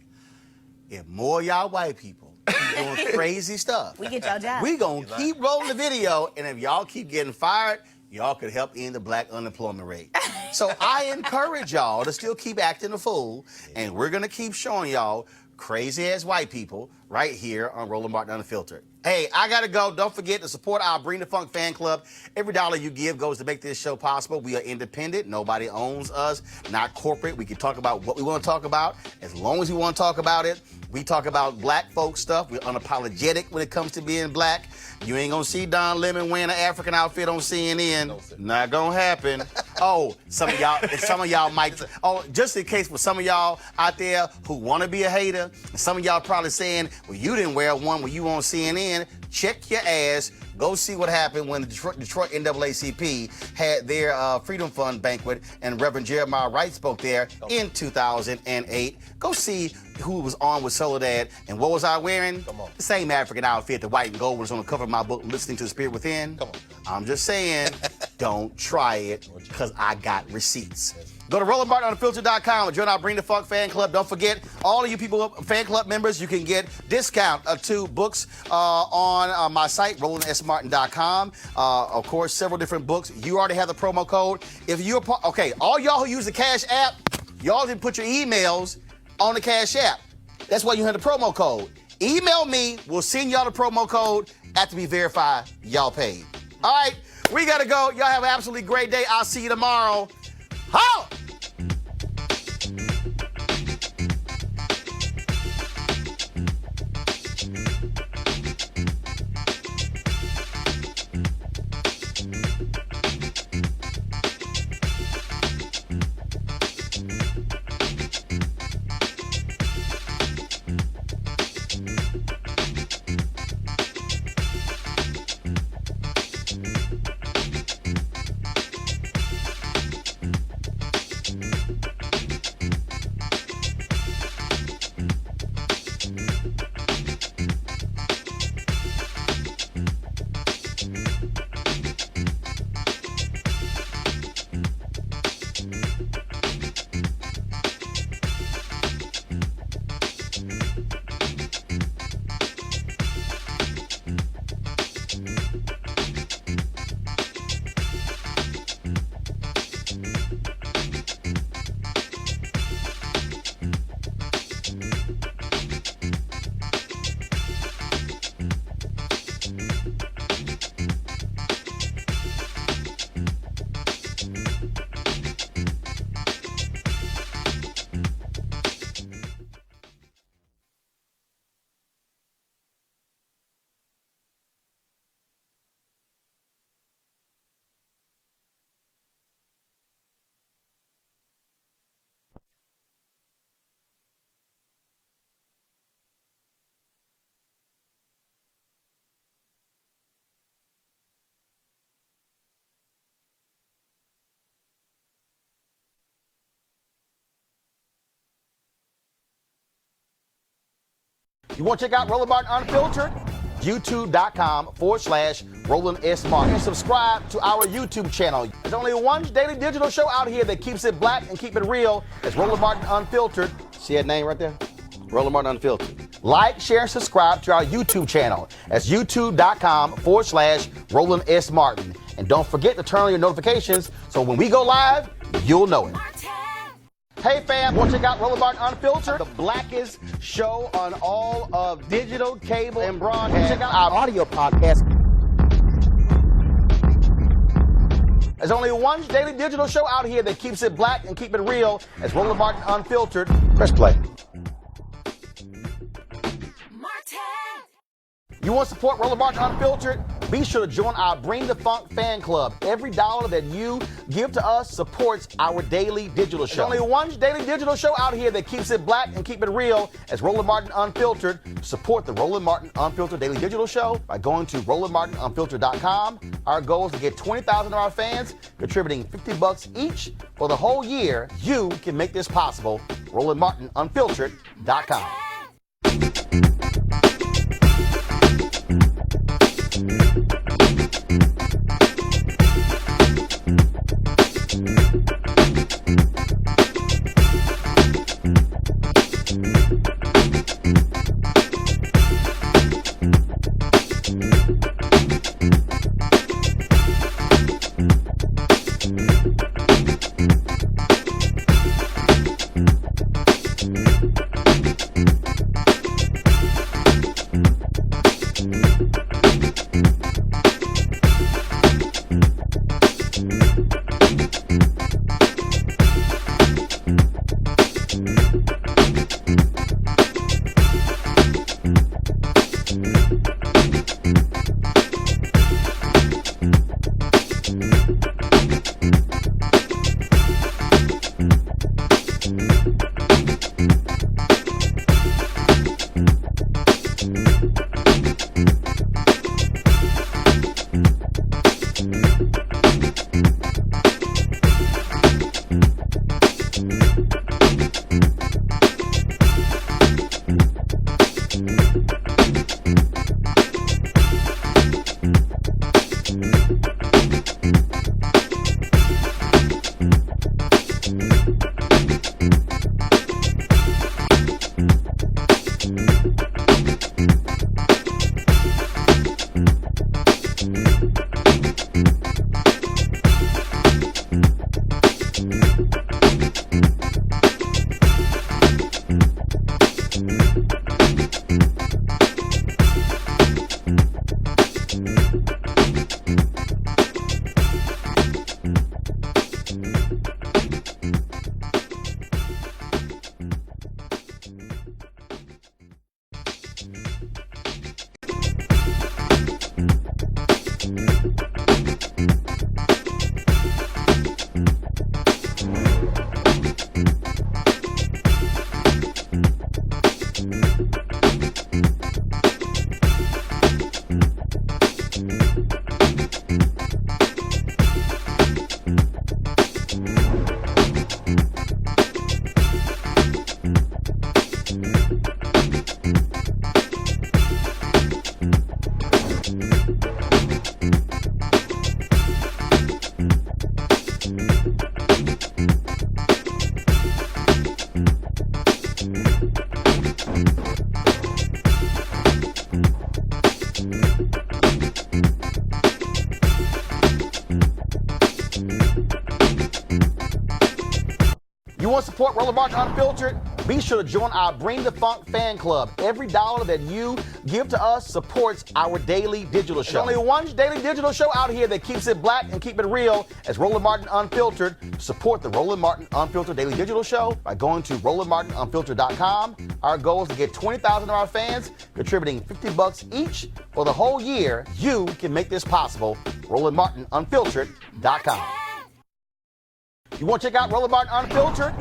If more y'all white people keep doing crazy stuff, We get y'all jobs. we gonna keep rolling the video, and if y'all keep getting fired, y'all could help end the black unemployment rate. So I encourage y'all to still keep acting a fool, and we're gonna keep showing y'all crazy-ass white people right here on Roland Martin Unfiltered. Hey, I gotta go. Don't forget to support our Bring the Funk fan club. Every dollar you give goes to make this show possible. We are independent. Nobody owns us, not corporate. We can talk about what we want to talk about as long as we want to talk about it. We talk about black folk stuff. We're unapologetic when it comes to being black. You ain't gonna see Don Lemon wearing an African outfit on CNN. No, sir. Not gonna happen. Oh, some of y'all might. Oh, just in case for some of y'all out there who want to be a hater, some of y'all probably saying, well, you didn't wear one when you on CNN. Check your ass. Go see what happened when the Detroit NAACP had their Freedom Fund banquet and Reverend Jeremiah Wright spoke there in 2008. Go see who was on with Soledad and what was I wearing? Come on. The same African outfit, the white and gold was on the cover of my book, Listening to the Spirit Within. Come on. I'm just saying, don't try it because I got receipts. Go to RolandMartinUnfiltered.com and join our Bring the Funk fan club. Don't forget, all of you people, fan club members, you can get discount to books on my site, RolandSMartin.com. Of course, several different books. You already have the promo code. If you're okay, all y'all who use the Cash App, y'all didn't put your emails on the Cash App. That's why you have the promo code. Email me. We'll send y'all the promo code after we verify y'all paid. All right, we got to go. Y'all have an absolutely great day. I'll see you tomorrow. Holla! You want to check out Roland Martin Unfiltered? YouTube.com/Roland S. Martin. And subscribe to our YouTube channel. There's only one daily digital show out here that keeps it black and keep it real. It's Roland Martin Unfiltered. See that name right there? Roland Martin Unfiltered. Like, share, and subscribe to our YouTube channel. That's YouTube.com/Roland S. Martin. And don't forget to turn on your notifications so when we go live, you'll know it. Hey fam, want to check out Roland Martin Unfiltered? The blackest show on all of digital, cable, and broadcast. Check out our audio podcast. There's only one daily digital show out here that keeps it black and keep it real. It's Roland Martin Unfiltered. Press play. You want to support Roland Martin Unfiltered? Be sure to join our Bring the Funk fan club. Every dollar that you give to us supports our daily digital show. There's only one daily digital show out here that keeps it black and keep it real. It's Roland Martin Unfiltered. Support the Roland Martin Unfiltered daily digital show by going to RolandMartinUnfiltered.com. Our goal is to get 20,000 of our fans contributing $50 each for the whole year. You can make this possible. RolandMartinUnfiltered.com. You want to support Roland Martin Unfiltered? Be sure to join our Bring the Funk fan club. Every dollar that you give to us supports our daily digital show. There's only one daily digital show out here that keeps it black and keep it real. It's Roland Martin Unfiltered. Support the Roland Martin Unfiltered daily digital show by going to RolandMartinUnfiltered.com. Our goal is to get 20,000 of our fans contributing $50 each for the whole year. You can make this possible. RolandMartinUnfiltered.com. You want to check out Roland Martin Unfiltered?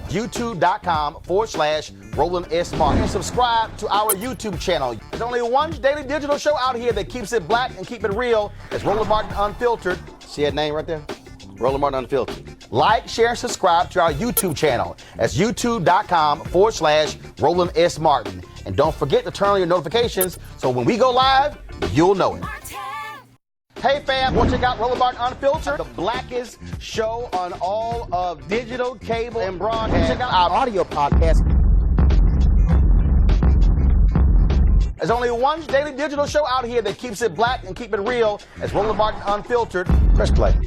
YouTube.com/Roland S. Martin. And subscribe to our YouTube channel. There's only one daily digital show out here that keeps it black and keep it real. It's Roland Martin Unfiltered. See that name right there? Roland Martin Unfiltered. Like, share, and subscribe to our YouTube channel. That's YouTube.com/Roland S. Martin. And don't forget to turn on your notifications so when we go live, you'll know it. Hey fam, want to check out Roland Martin Unfiltered, the blackest show on all of digital, cable, and broadcast. Check out our audio podcast. There's only one daily digital show out here that keeps it black and keep it real. It's Roland Martin Unfiltered. Press play.